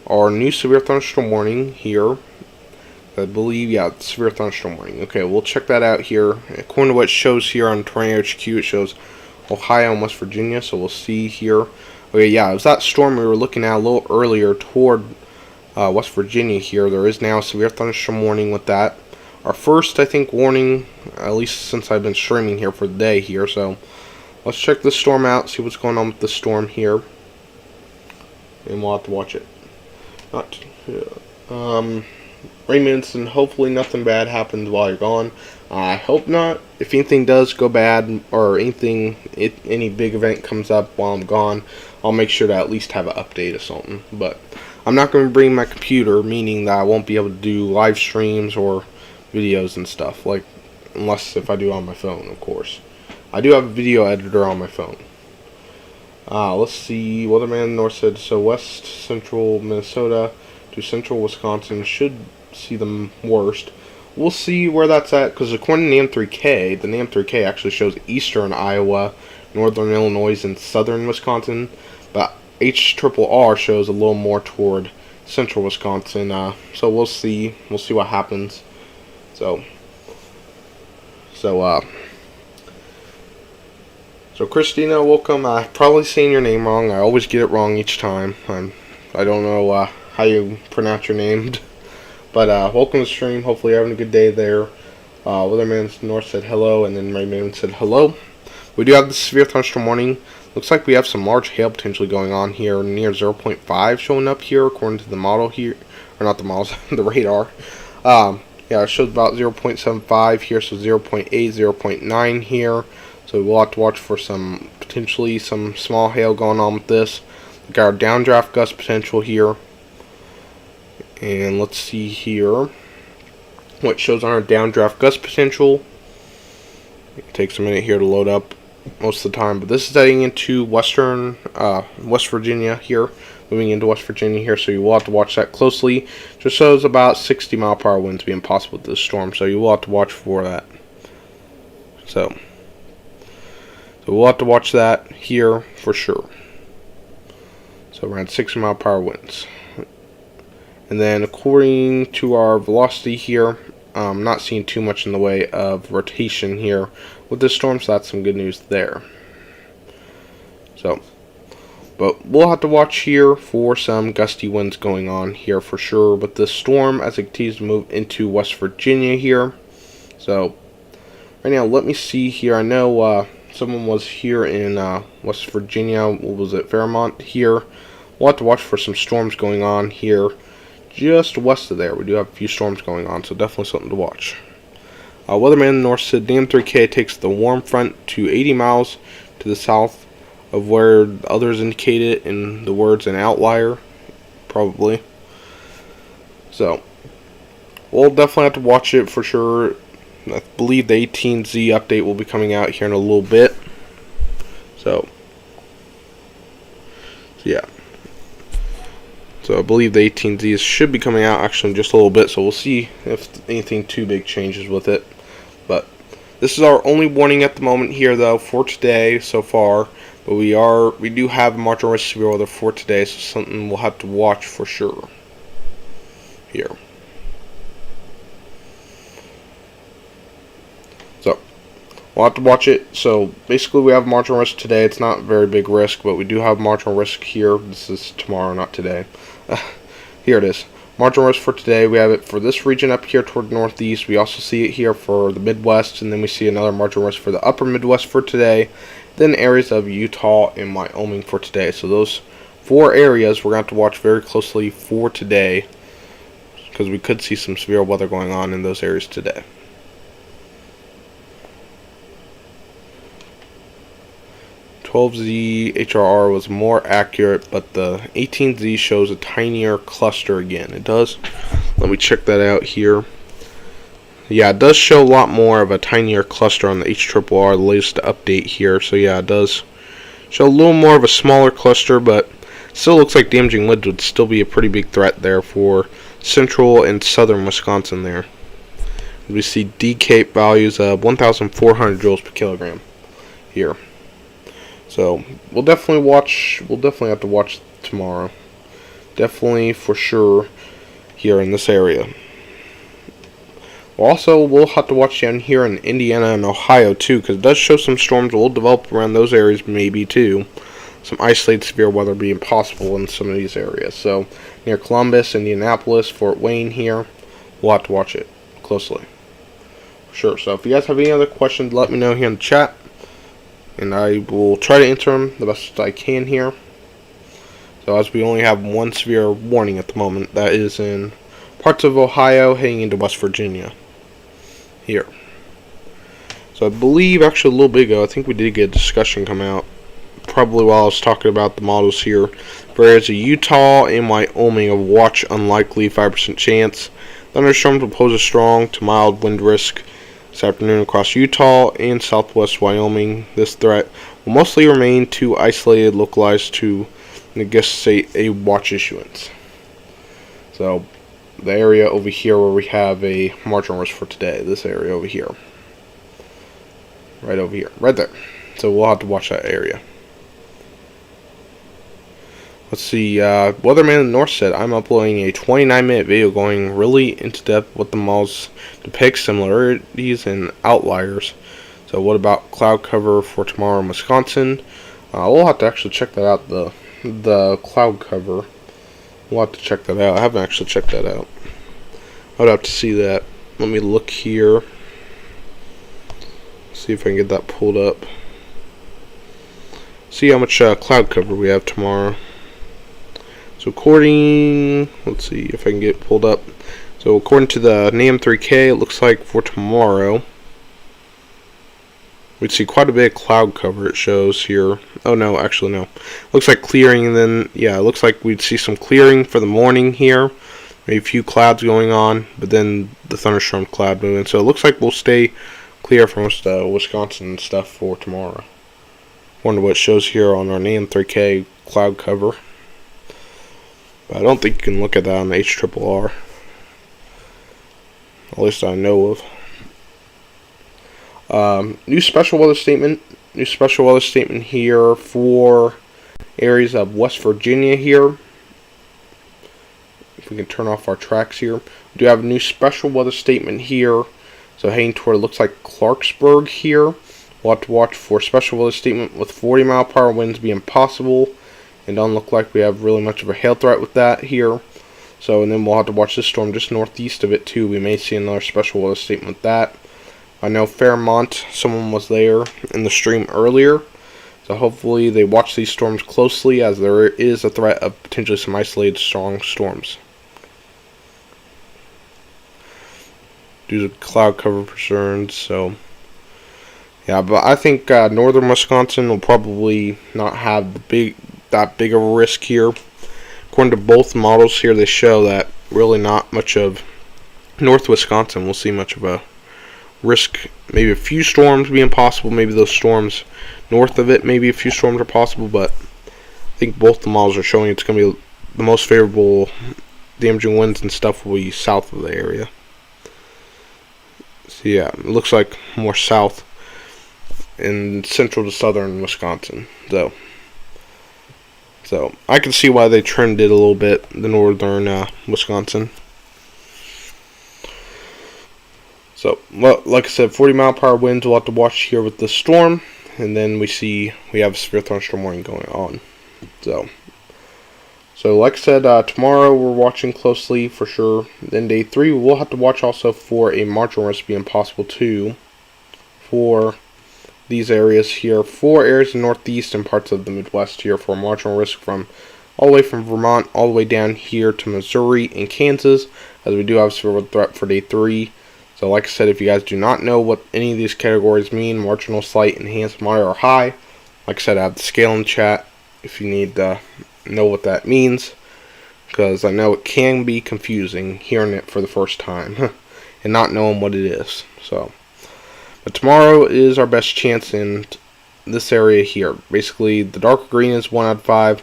our new severe thunderstorm warning here. I believe, yeah, severe thunderstorm warning. Okay, we'll check that out here. According to what it shows here on Tornado HQ, it shows Ohio and West Virginia. So we'll see here. Okay, yeah, it was that storm we were looking at a little earlier toward West Virginia here. There is now a severe thunderstorm warning with that. Our first, I think, warning, at least since I've been streaming here for the day here. So let's check this storm out, see what's going on with the storm here, and we'll have to watch it. Rain Manson, hopefully nothing bad happens while you're gone. I hope not. If anything does go bad, or any big event comes up while I'm gone, I'll make sure to at least have an update or something. But I'm not going to bring my computer, meaning that I won't be able to do live streams or videos and stuff, like, unless if I do on my phone, of course. I do have a video editor on my phone. Let's see. Weatherman North said, so west central Minnesota to central Wisconsin should see the worst. We'll see where that's at, because according to NAM3K, the NAM3K actually shows eastern Iowa, northern Illinois, and southern Wisconsin, but HRRR shows a little more toward central Wisconsin. So we'll see. We'll see what happens. So Christina, welcome. I'm probably saying your name wrong. I always get it wrong each time. I don't know how you pronounce your name, but welcome to the stream. Hopefully you're having a good day there. Weatherman North said hello, and then Raymond said hello. We do have the severe thunderstorm warning. Looks like we have some large hail potentially going on here, near 0.5 showing up here according to the model here, or not the models, the radar. Yeah, it shows about 0.75 here, so 0.8, 0.9 here. So we'll have to watch for potentially some small hail going on with this. We got our downdraft gust potential here. And let's see here what shows on our downdraft gust potential. It takes a minute here to load up most of the time, but this is heading into West Virginia here, moving into West Virginia here, so you will have to watch that closely. Just shows about 60 mile per hour winds being possible with this storm, so you will have to watch for that. So we'll have to watch that here for sure. So around 60 mile per hour winds. And then according to our velocity here, I'm not seeing too much in the way of rotation here with this storm, so that's some good news there. But we'll have to watch here for some gusty winds going on here for sure with this storm as it continues to move into West Virginia here. So right now, let me see here. I know someone was here in West Virginia. What was it? Fairmont here. We'll have to watch for some storms going on here just west of there. We do have a few storms going on, so definitely something to watch. Weatherman North said NAM3K takes the warm front to 80 miles to the south of where others indicated in the words an outlier, probably. So we'll definitely have to watch it for sure. I believe the 18Z update will be coming out here in a little bit. So yeah. So I believe the 18Z should be coming out actually in just a little bit, so we'll see if anything too big changes with it. But this is our only warning at the moment here, though, for today so far. But we do have marginal risk severe weather for today, so something we'll have to watch for sure here. So we'll have to watch it. So basically we have marginal risk today. It's not very big risk, but we do have marginal risk here. This is tomorrow, not today. Here it is. Marginal risk for today. We have it for this region up here toward the northeast. We also see it here for the Midwest, and then we see another marginal risk for the upper Midwest for today. Then areas of Utah and Wyoming for today. So those 4 areas we're going to have to watch very closely for today, because we could see some severe weather going on in those areas today. $12Z HRR was more accurate, but the 18Z shows a tinier cluster again. It does. Let me check that out here. Yeah, it does show a lot more of a tinier cluster on the HRRR, the latest update here. So yeah, it does show a little more of a smaller cluster, but still looks like damaging winds would still be a pretty big threat there for central and southern Wisconsin there. We see D-Cape values of 1,400 joules per kilogram here. So we'll definitely watch. We'll definitely have to watch tomorrow. Definitely for sure here in this area. Also, we'll have to watch down here in Indiana and Ohio too, because it does show some storms will develop around those areas maybe too. some isolated severe weather being possible in some of these areas. So near Columbus, Indianapolis, Fort Wayne here, we'll have to watch it closely. Sure. So if you guys have any other questions, let me know here in the chat, and I will try to answer them the best I can here. So as we only have one severe warning at the moment, that is in parts of Ohio heading into West Virginia here. So I believe actually a little bit ago, I think we did get a discussion come out, probably while I was talking about the models here, for areas of Utah and Wyoming of watch unlikely 5% chance. Thunderstorms will pose a strong to mild wind risk this afternoon across Utah and southwest Wyoming. This threat will mostly remain too isolated, localized to negate a watch issuance. So the area over here where we have a marginal risk for today, this area over here. Right over here. Right there. So we'll have to watch that area. Let's see. Weatherman in the North said, I'm uploading a 29-minute video going really into depth what the models depict, similarities, and outliers. So what about cloud cover for tomorrow in Wisconsin? We'll have to actually check that out, the cloud cover. We'll have to check that out. I haven't actually checked that out. I would have to see that. Let me look here. See if I can get that pulled up. See how much cloud cover we have tomorrow. So according, let's see if I can get it pulled up. So according to the NAM3K, it looks like for tomorrow, we'd see quite a bit of cloud cover, it shows here. Oh no, actually no. Looks like clearing, and then, yeah, it looks like we'd see some clearing for the morning here. Maybe a few clouds going on, but then the thunderstorm cloud moving. So it looks like we'll stay clear for most Wisconsin stuff for tomorrow. Wonder what it shows here on our NAM3K cloud cover. But I don't think you can look at that on the HRRR. At least I know of. New special weather statement. New special weather statement here for areas of West Virginia here. If we can turn off our tracks here. We do have a new special weather statement here. So heading toward, it looks like Clarksburg here. We'll have to watch for special weather statement with 40-mile-per-hour winds being possible. And don't look like we have really much of a hail threat with that here. So, and then we'll have to watch this storm just northeast of it too. We may see another special weather statement with that. I know Fairmont, someone was there in the stream earlier. So hopefully they watch these storms closely, as there is a threat of potentially some isolated strong storms. Due to cloud cover concerns, so yeah, but I think northern Wisconsin will probably not have that big of a risk here. According to both models here, they show that really not much of North Wisconsin will see much of a risk. Maybe a few storms being possible. Maybe those storms north of it, maybe a few storms are possible, but I think both the models are showing it's going to be the most favorable damaging winds and stuff will be south of the area. So yeah, it looks like more south in central to southern Wisconsin. So I can see why they trimmed it a little bit, the northern Wisconsin. So, like I said, 40-mile-per-hour winds we'll have to watch here with the storm, and then we have a severe thunderstorm warning going on. So like I said, tomorrow we're watching closely for sure. Then day 3, we'll have to watch also for a marginal risk being possible too for these areas here. 4 areas in northeast and parts of the Midwest here for a marginal risk from all the way from Vermont all the way down here to Missouri and Kansas, as we do have a severe threat for day 3. So like I said, if you guys do not know what any of these categories mean, marginal, slight, enhanced, moderate, or high, like I said, I have the scale in chat if you need to know what that means, because I know it can be confusing hearing it for the first time and not knowing what it is. So, but tomorrow is our best chance in this area here. Basically, the darker green is 1 out of 5,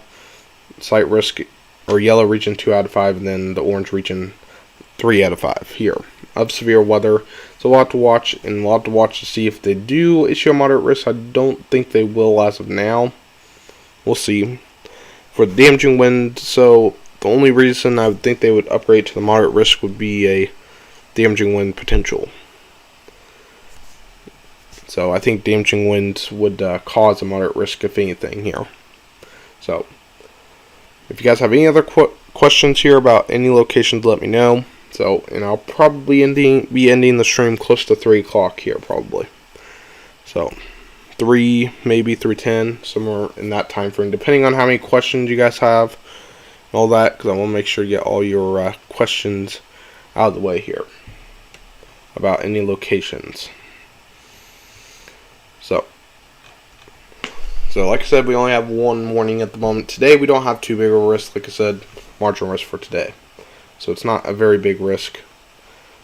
slight risk or yellow region 2 out of 5, and then the orange region 3 out of 5 here of severe weather. So we'll have to watch, and we'll have to watch to see if they do issue a moderate risk. I don't think they will as of now. We'll see. For the damaging wind, so the only reason I would think they would upgrade to the moderate risk would be a damaging wind potential. So I think damaging winds would cause a moderate risk if anything here. So, if you guys have any other questions here about any locations, let me know. So, and I'll probably be ending the stream close to 3 o'clock here, probably. So, 3, maybe 3:10, somewhere in that time frame, depending on how many questions you guys have and all that, because I want to make sure you get all your questions out of the way here about any locations. So like I said, we only have one warning at the moment. Today we don't have too big of a risk, like I said, marginal risk for today. So it's not a very big risk.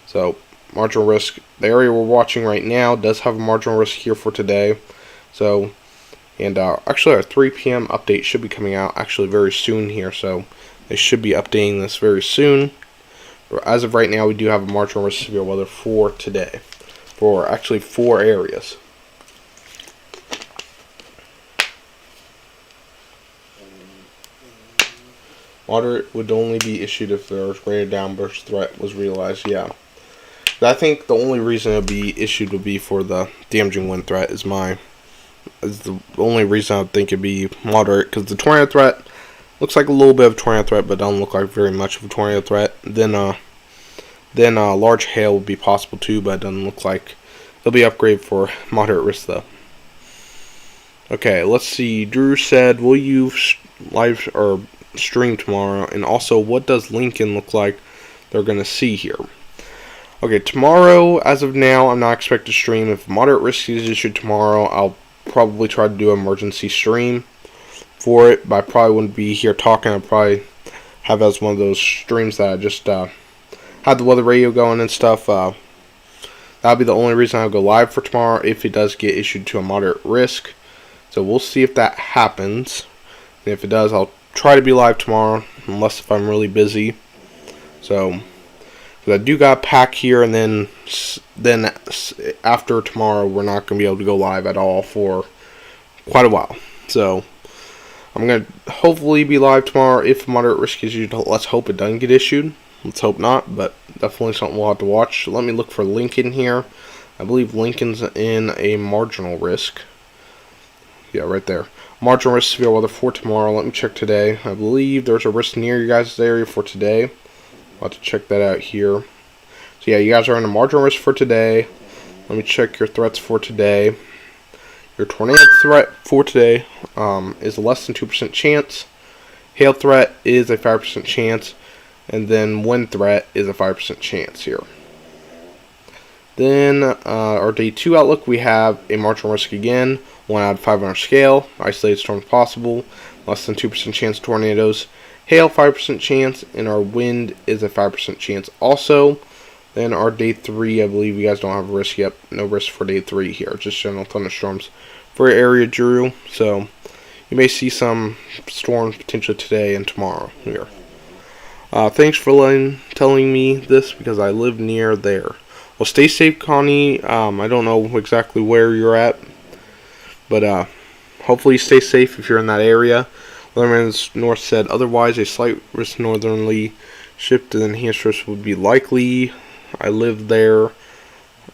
So marginal risk, the area we're watching right now does have a marginal risk here for today. So, and actually our 3 p.m. update should be coming out actually very soon here. So they should be updating this very soon. But as of right now, we do have a marginal risk severe weather for today. For actually 4 areas. Moderate would only be issued if their greater downburst threat was realized. Yeah. I think the only reason it would be issued would be for the damaging wind threat is the only reason I would think it'd be moderate, because the tornado threat looks like a little bit of a tornado threat, but doesn't look like very much of a tornado threat. Then large hail would be possible too, but it doesn't look like it'll be upgraded for moderate risk though. Okay, let's see. Drew said, will you live or stream tomorrow? And also, what does Lincoln look like they're going to see here? Okay, tomorrow, as of now, I'm not expected to stream. If moderate risk is issued tomorrow, I'll probably try to do an emergency stream for it, but I probably wouldn't be here talking. I'd probably have as one of those streams that I just had the weather radio going and stuff. That'll be the only reason I'll go live for tomorrow if it does get issued to a moderate risk. So we'll see if that happens. And if it does, I'll try to be live tomorrow, unless if I'm really busy. So, I do got to pack here, and then after tomorrow, we're not going to be able to go live at all for quite a while. So, I'm going to hopefully be live tomorrow if moderate risk is issued. Let's hope it doesn't get issued. Let's hope not, but definitely something we'll have to watch. Let me look for Lincoln here. I believe Lincoln's in a marginal risk. Yeah, right there. Marginal risk severe weather for tomorrow. Let me check today. I believe there's a risk near you guys' area for today. I'll have to check that out here. So yeah, you guys are in a marginal risk for today. Let me check your threats for today. Your tornado threat for today is a less than 2% chance. Hail threat is a 5% chance. And then wind threat is a 5% chance here. Then our day 2 outlook, we have a marginal risk again. 1 out of 5 on our scale. Isolated storms possible. Less than 2% chance of tornadoes. Hail 5% chance. And our wind is a 5% chance also. Then our day 3, I believe you guys don't have a risk yet. No risk for day 3 here. Just general thunderstorms for your area, Drew. So you may see some storms potentially today and tomorrow here. Thanks for telling me this, because I live near there. Well, stay safe, Connie. I don't know exactly where you're at, but hopefully stay safe if you're in that area. Weatherman North said otherwise a slight risk northerly shift and enhanced risk would be likely. I live there.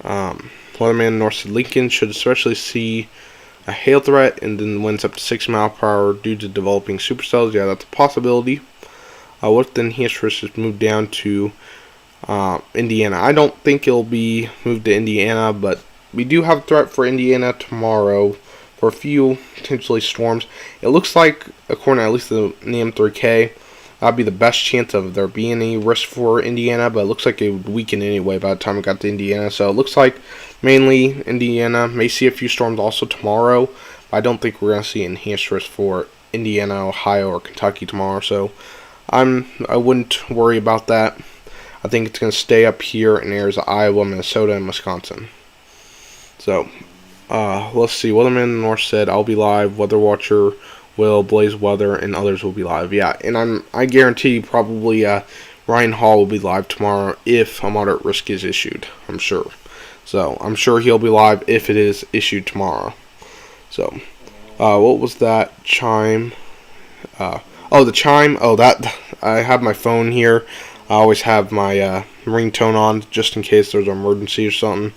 Weatherman North said Lincoln should especially see a hail threat and then winds up to 6 miles per hour due to developing supercells. Yeah, that's a possibility. What if the enhanced risk is moved down to Indiana? I don't think it'll be moved to Indiana, but we do have a threat for Indiana tomorrow for a few potentially storms. It looks like, according to at least the NEM3K, that'd be the best chance of there being any risk for Indiana, but it looks like it would weaken anyway by the time it got to Indiana. So it looks like mainly Indiana. May see a few storms also tomorrow, but I don't think we're going to see enhanced risk for Indiana, Ohio, or Kentucky tomorrow. So I wouldn't worry about that. I think it's going to stay up here in areas of Iowa, Minnesota, and Wisconsin. So, let's see. Weatherman North said, I'll be live. Weather Watcher will, Blaze Weather, and others will be live. Yeah, and I guarantee probably Ryan Hall will be live tomorrow if a moderate risk is issued. I'm sure. So, I'm sure he'll be live if it is issued tomorrow. So, what was that chime? Oh, the chime. Oh, that I have my phone here. I always have my ringtone on just in case there's an emergency or something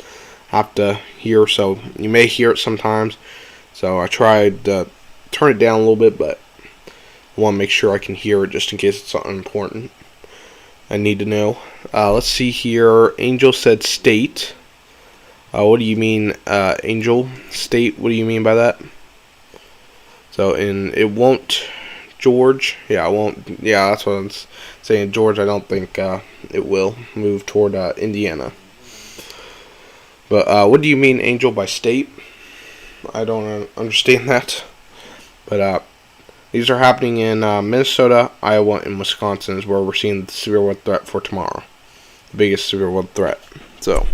I have to hear. So you may hear it sometimes. So I tried to turn it down a little bit, but I want to make sure I can hear it just in case it's something important I need to know. Let's see here. Angel said state. What do you mean, Angel? State, what do you mean by that? So, and it won't, George. Yeah, it won't. Yeah, that's what I'm saying. George, I don't think it will move toward Indiana. But what do you mean, Angel, by state? I don't understand that. But these are happening in Minnesota, Iowa, and Wisconsin is where we're seeing the severe weather threat for tomorrow. The biggest severe weather threat. So,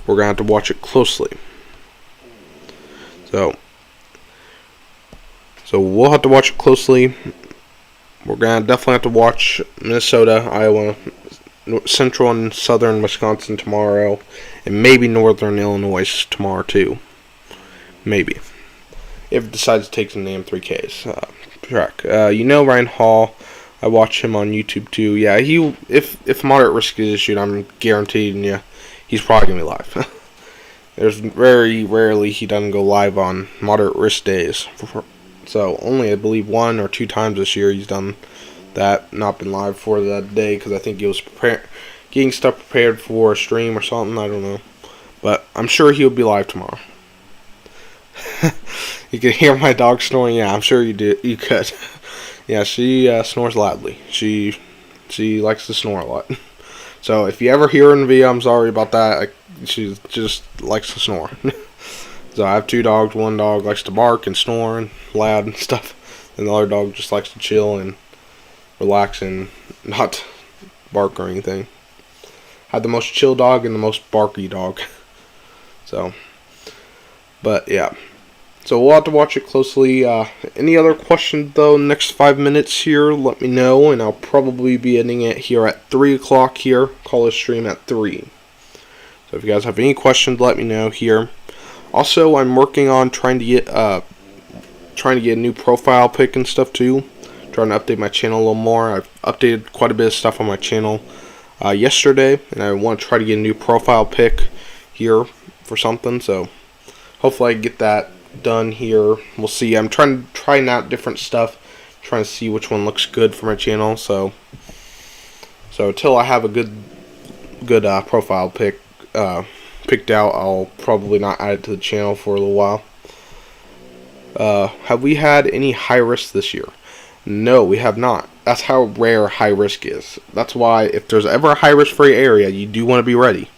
we're going to have to watch it closely. So we'll have to watch it closely. We're going to definitely have to watch Minnesota, Iowa, central and southern Wisconsin tomorrow, and maybe northern Illinois tomorrow too. Maybe. If it decides to take some AM3Ks. Track. Ryan Hall. I watch him on YouTube too. Yeah, if moderate risk is issued, I'm guaranteeing you he's probably going to be live. There's very rarely he doesn't go live on moderate risk days. So only I believe 1 or 2 times this year he's done that, not been live for that day because I think he was getting stuff prepared for a stream or something. I don't know, but I'm sure he'll be live tomorrow. You can hear my dog snoring. Yeah, I'm sure you did. You could. Yeah, she snores loudly. She likes to snore a lot. So if you ever hear her in the video, I'm sorry about that. She just likes to snore. So I have 2 dogs. One dog likes to bark and snore and loud and stuff, and the other dog just likes to chill and relax and not bark or anything. I have the most chill dog and the most barky dog. So, but yeah. So we'll have to watch it closely. Any other questions though? Next 5 minutes here, let me know, and I'll probably be ending it here at 3 o'clock here. Call this stream at 3. So if you guys have any questions, let me know here. Also, I'm working on trying to get a new profile pic and stuff too. Trying to update my channel a little more. I've updated quite a bit of stuff on my channel yesterday, and I want to try to get a new profile pic here for something. So hopefully I can get that done here. We'll see. I'm trying out different stuff, trying to see which one looks good for my channel. So until I have a good profile pic picked out, I'll probably not add it to the channel for a little while. Have we had any high risk this year? No, we have not. That's how rare high risk is. That's why if there's ever a high risk free area, you do want to be ready,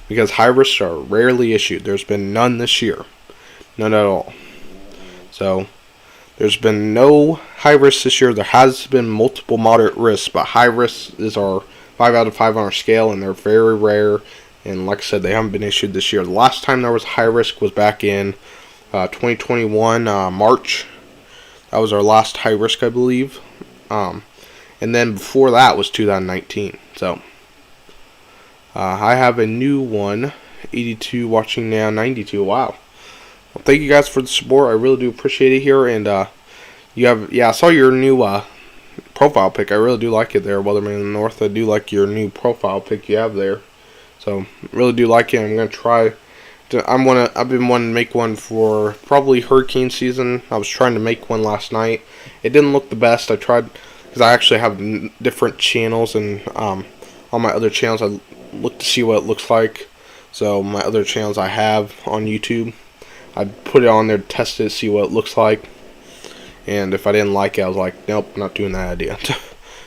because high risks are rarely issued. There's been none this year. None at all. So there's been no high risk this year. There has been multiple moderate risks, but high risk is our 5 out of 5 on our scale, and they're very rare. And like I said, they haven't been issued this year. The last time there was high risk was back in 2021 March. That was our last high risk, I believe. And then before that was 2019. So I have a new one, 82 watching now, 92. Wow. Well, thank you guys for the support. I really do appreciate it here. And I saw your new profile pic. I really do like it there, Weatherman in the North. I do like your new profile pic you have there. So really do like it. I'm gonna try. I've been wanting to make one for probably hurricane season. I was trying to make one last night. It didn't look the best. I tried because I actually have different channels, and on my other channels I look to see what it looks like. So my other channels I have on YouTube, I put it on there to test it, see what it looks like. And if I didn't like it, I was like, nope, not doing that idea.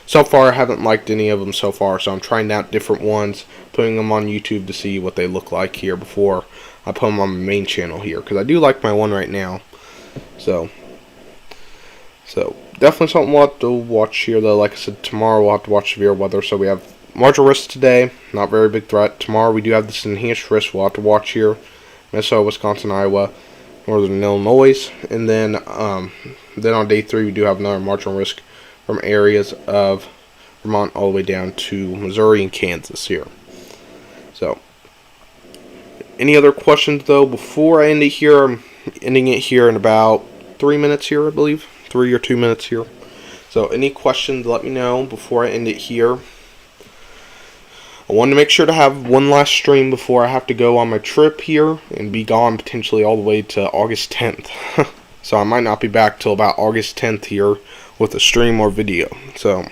So far, I haven't liked any of them so far, so I'm trying out different ones, putting them on YouTube to see what they look like here before I put them on my main channel here, because I do like my one right now. So definitely something we'll have to watch here, though. Like I said, tomorrow we'll have to watch severe weather, so we have marginal risk today, not very big threat. Tomorrow we do have this enhanced risk we'll have to watch here, Minnesota, Wisconsin, Iowa, northern Illinois, and then on day 3 we do have another marginal risk from areas of Vermont all the way down to Missouri and Kansas here. So, any other questions though before I end it here? I'm ending it here in about 3 minutes here, I believe. 3 or 2 minutes here. So, any questions, let me know before I end it here. I wanted to make sure to have one last stream before I have to go on my trip here and be gone potentially all the way to August 10th. So I might not be back till about August 10th here with a stream or video. So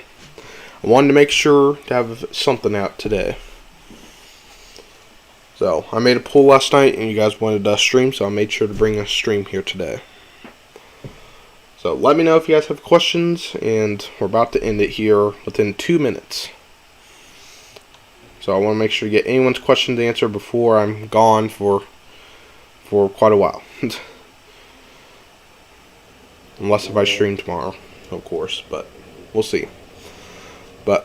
I wanted to make sure to have something out today. So I made a poll last night and you guys wanted a stream, so I made sure to bring a stream here today. So let me know if you guys have questions, and we're about to end it here within 2 minutes. So I want to make sure to get anyone's questions answered before I'm gone for quite a while. Unless if I stream tomorrow, of course, but we'll see. But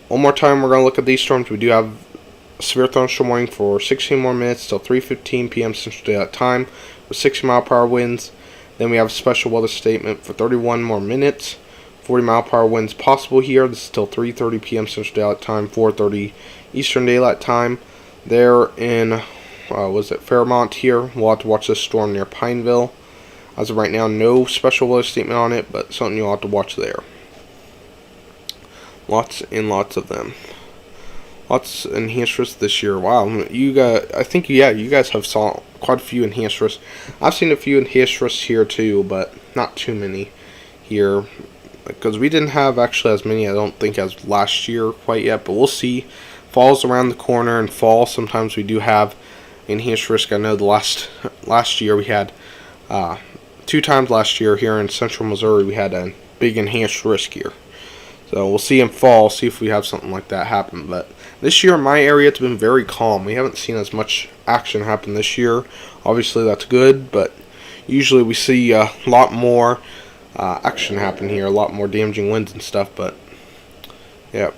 one more time, we're going to look at these storms. We do have a severe thunderstorm warning for 16 more minutes till 3:15 p.m. Central Daylight Time with 60-mile-per-hour winds. Then we have a special weather statement for 31 more minutes. 40-mile-per-hour winds possible here. This is till 3:30 p.m. Central Daylight Time, 4:30 Eastern Daylight Time. There in, Fairmont here. We'll have to watch this storm near Pineville. As of right now, no special weather statement on it, but something you'll have to watch there. Lots and lots of them. Lots of enhanced risks this year. Wow, you guys have saw quite a few enhanced risks. I've seen a few enhanced risks here too, but not too many here, because we didn't have actually as many, I don't think, as last year quite yet, but we'll see. Fall's around the corner, and fall sometimes we do have enhanced risk. I know the last year we had 2 times last year here in central Missouri we had a big enhanced risk here. So we'll see in fall, see if we have something like that happen. But this year in my area it's been very calm. We haven't seen as much action happen this year. Obviously that's good, but usually we see a lot more action happen here, a lot more damaging winds and stuff. But yeah.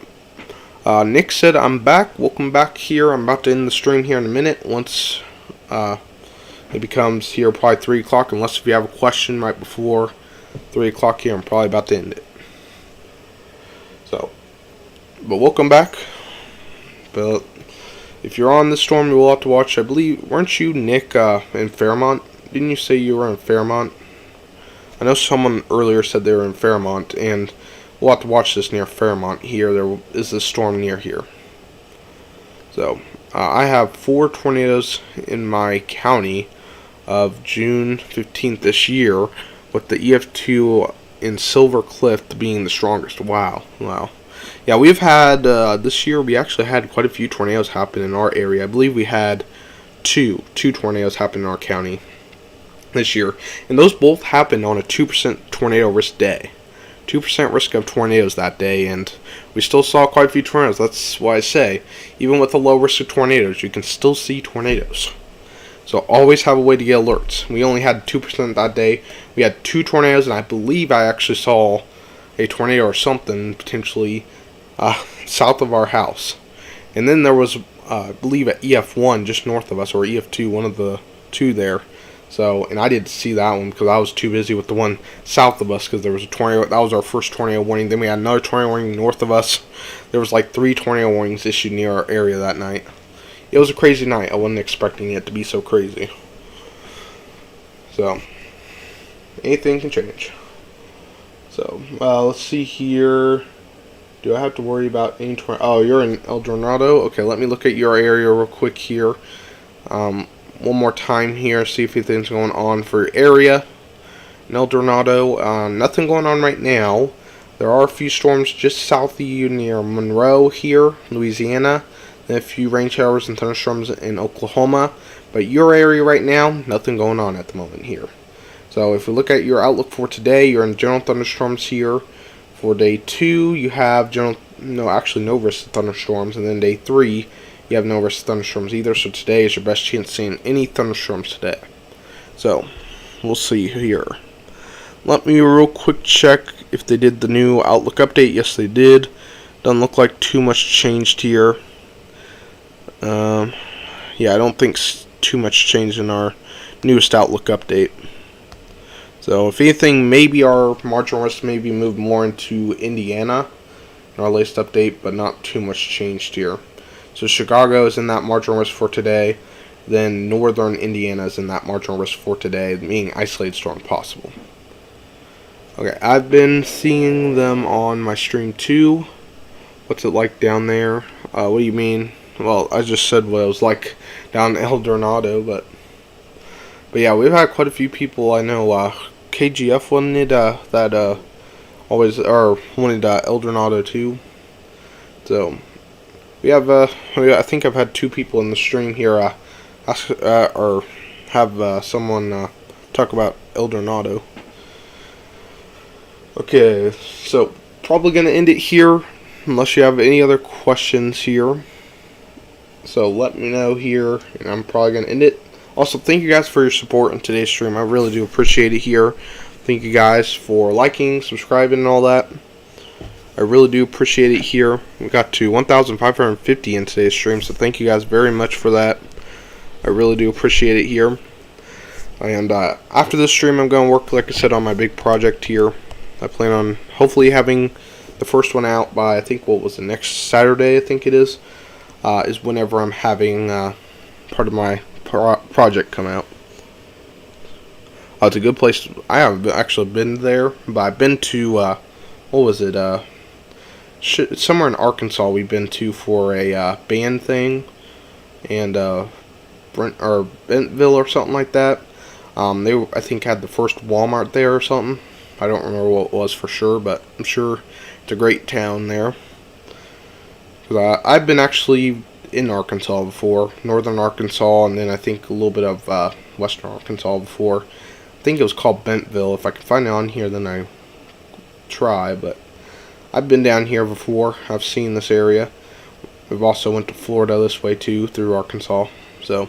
Nick said I'm back. Welcome back here. I'm about to end the stream here in a minute. Once it becomes here probably 3 o'clock, unless if you have a question right before 3 o'clock here, I'm probably about to end it. So, but welcome back. But if you're on the storm, you will have to watch. I believe, weren't you, Nick, in Fairmont? Didn't you say you were in Fairmont? I know someone earlier said they were in Fairmont, and we'll have to watch this near Fairmont here. There is a storm near here. So, I have 4 tornadoes in my county of June 15th this year, with the EF2 in Silver Cliff being the strongest. Wow. Yeah, we've had, this year we actually had quite a few tornadoes happen in our area. I believe we had two tornadoes happen in our county this year. And those both happened on a 2% tornado risk day. 2% risk of tornadoes that day, and we still saw quite a few tornadoes. That's why I say, even with a low risk of tornadoes, you can still see tornadoes. So always have a way to get alerts. We only had 2% that day. We had 2 tornadoes, and I believe I actually saw a tornado or something potentially south of our house. And then there was, I believe, an EF1 just north of us, or EF2, one of the 2 there. So, and I didn't see that one because I was too busy with the one south of us, because there was a tornado. That was our first tornado warning. Then we had another tornado warning north of us. There was like 3 tornado warnings issued near our area that night. It was a crazy night. I wasn't expecting it to be so crazy. So, anything can change. So, let's see here. Do I have to worry about any tornado? Oh, you're in El Dorado? Okay, let me look at your area real quick here. One more time here, see if anything's going on for your area. In El Dorado, nothing going on right now. There are a few storms just south of you near Monroe here, Louisiana. And a few rain showers and thunderstorms in Oklahoma. But your area right now, nothing going on at the moment here. So if we look at your outlook for today, you're in general thunderstorms here. For day 2, you have no risk of thunderstorms. And then day 3, you have no risk of thunderstorms either. So today is your best chance seeing any thunderstorms today. So, we'll see here. Let me real quick check if they did the new outlook update. Yes, they did. Doesn't look like too much changed here. Yeah, I don't think too much changed in our newest outlook update. So, if anything, maybe our marginal risk may be moved more into Indiana in our latest update, but not too much changed here. So, Chicago is in that marginal risk for today. Then, northern Indiana is in that marginal risk for today, meaning isolated storm possible. Okay, I've been seeing them on my stream too. What's it like down there? What do you mean? Well, I just said what it was like down in El Dorado, but yeah, we've had quite a few people I know KGF wanted that always or wanted Eldorado too. So we have I think I've had two people in the stream here ask or have someone talk about Eldorado. Okay, so probably gonna end it here unless you have any other questions here. So let me know here, and I'm probably gonna end it. Also, thank you guys for your support in today's stream. I really do appreciate it here. Thank you guys for liking, subscribing, and all that. I really do appreciate it here. We got to 1,550 in today's stream, so thank you guys very much for that. I really do appreciate it here. And after this stream, I'm going to work, like I said, on my big project here. I plan on hopefully having the first one out by, I think, what was the next Saturday, I think it is whenever I'm having part of my project come out. It's a good place. I haven't actually been there, but I've been to, what was it, somewhere in Arkansas we've been to for a band thing, and Bentonville or something like that. They, I think, had the first Walmart there or something. I don't remember what it was for sure, but I'm sure it's a great town there. I've been actually in Arkansas before, northern Arkansas, and then I think a little bit of western Arkansas before. I think it was called Bentonville. If I can find it on here, then I try, but I've been down here before. I've seen this area. We've also went to Florida this way too, through Arkansas. So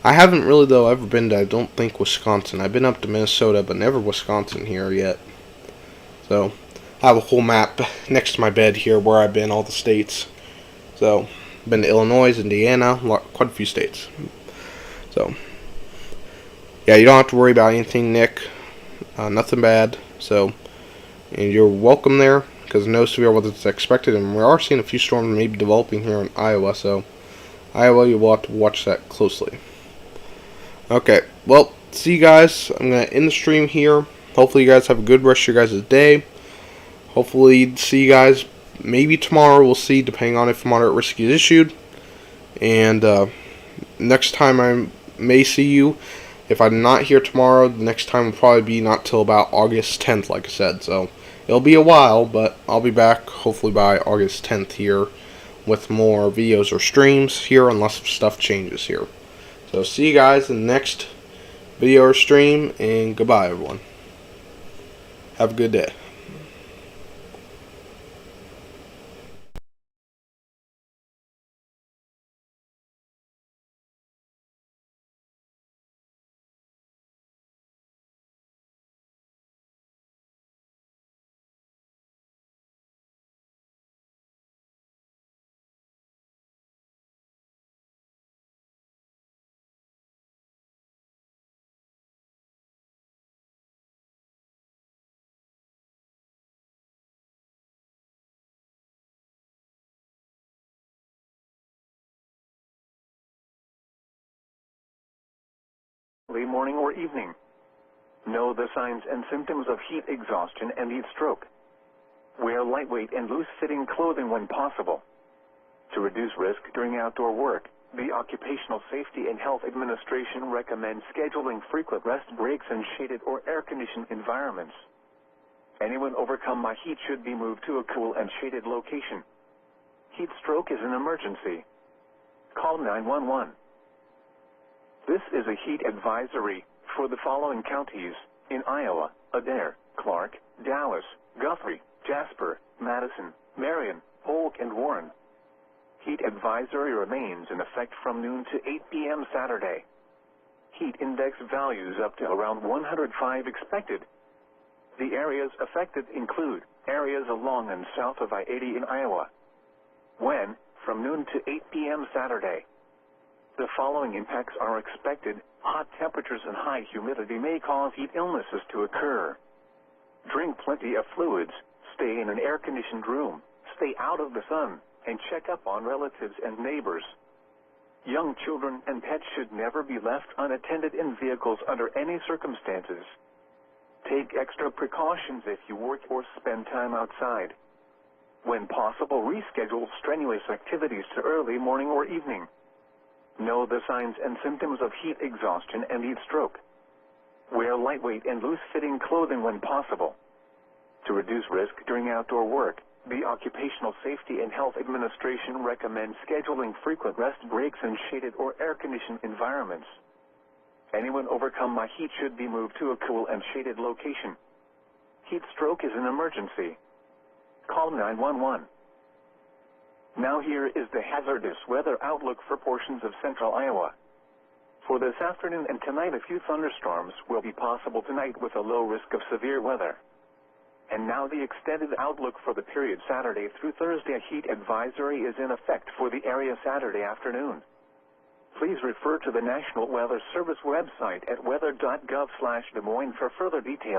I haven't really, though, ever been to, I don't think, Wisconsin. I've been up to Minnesota, but never Wisconsin here yet. So I have a whole map next to my bed here where I've been, all the states. So I've been to Illinois, Indiana, quite a few states. So yeah, you don't have to worry about anything, Nick. Nothing bad. So, and you're welcome there, because no severe weather is expected, and we are seeing a few storms maybe developing here in Iowa. So Iowa, you will have to watch that closely. Okay, well, see you guys. I'm going to end the stream here. Hopefully you guys have a good rest of your guys' day. Hopefully see you guys maybe tomorrow. We'll see, depending on if moderate risk is issued. And next time I may see you. If I'm not here tomorrow, the next time will probably be not till about August 10th, like I said. So it'll be a while, but I'll be back hopefully by August 10th here with more videos or streams here, unless stuff changes here. So see you guys in the next video or stream, and goodbye, everyone. Have a good day. Early morning or evening. Know the signs and symptoms of heat exhaustion and heat stroke. Wear lightweight and loose-fitting clothing when possible. To reduce risk during outdoor work, the Occupational Safety and Health Administration recommends scheduling frequent rest breaks in shaded or air-conditioned environments. Anyone overcome by heat should be moved to a cool and shaded location. Heat stroke is an emergency. Call 911. This is a heat advisory for the following counties in Iowa: Adair, Clark, Dallas, Guthrie, Jasper, Madison, Marion, Polk, and Warren. Heat advisory remains in effect from noon to 8 p.m. Saturday. Heat index values up to around 105 expected. The areas affected include areas along and south of I-80 in Iowa. When, from noon to 8 p.m. Saturday. The following impacts are expected. Hot temperatures and high humidity may cause heat illnesses to occur. Drink plenty of fluids, stay in an air-conditioned room, stay out of the sun, and check up on relatives and neighbors. Young children and pets should never be left unattended in vehicles under any circumstances. Take extra precautions if you work or spend time outside. When possible, reschedule strenuous activities to early morning or evening. Know the signs and symptoms of heat exhaustion and heat stroke. Wear lightweight and loose-fitting clothing when possible. To reduce risk during outdoor work, the Occupational Safety and Health Administration recommends scheduling frequent rest breaks in shaded or air-conditioned environments. Anyone overcome by heat should be moved to a cool and shaded location. Heat stroke is an emergency. Call 911. Now here is the hazardous weather outlook for portions of central Iowa. For this afternoon and tonight, a few thunderstorms will be possible tonight with a low risk of severe weather. And now the extended outlook for the period Saturday through Thursday. A heat advisory is in effect for the area Saturday afternoon. Please refer to the National Weather Service website at weather.gov/Des Moines for further details.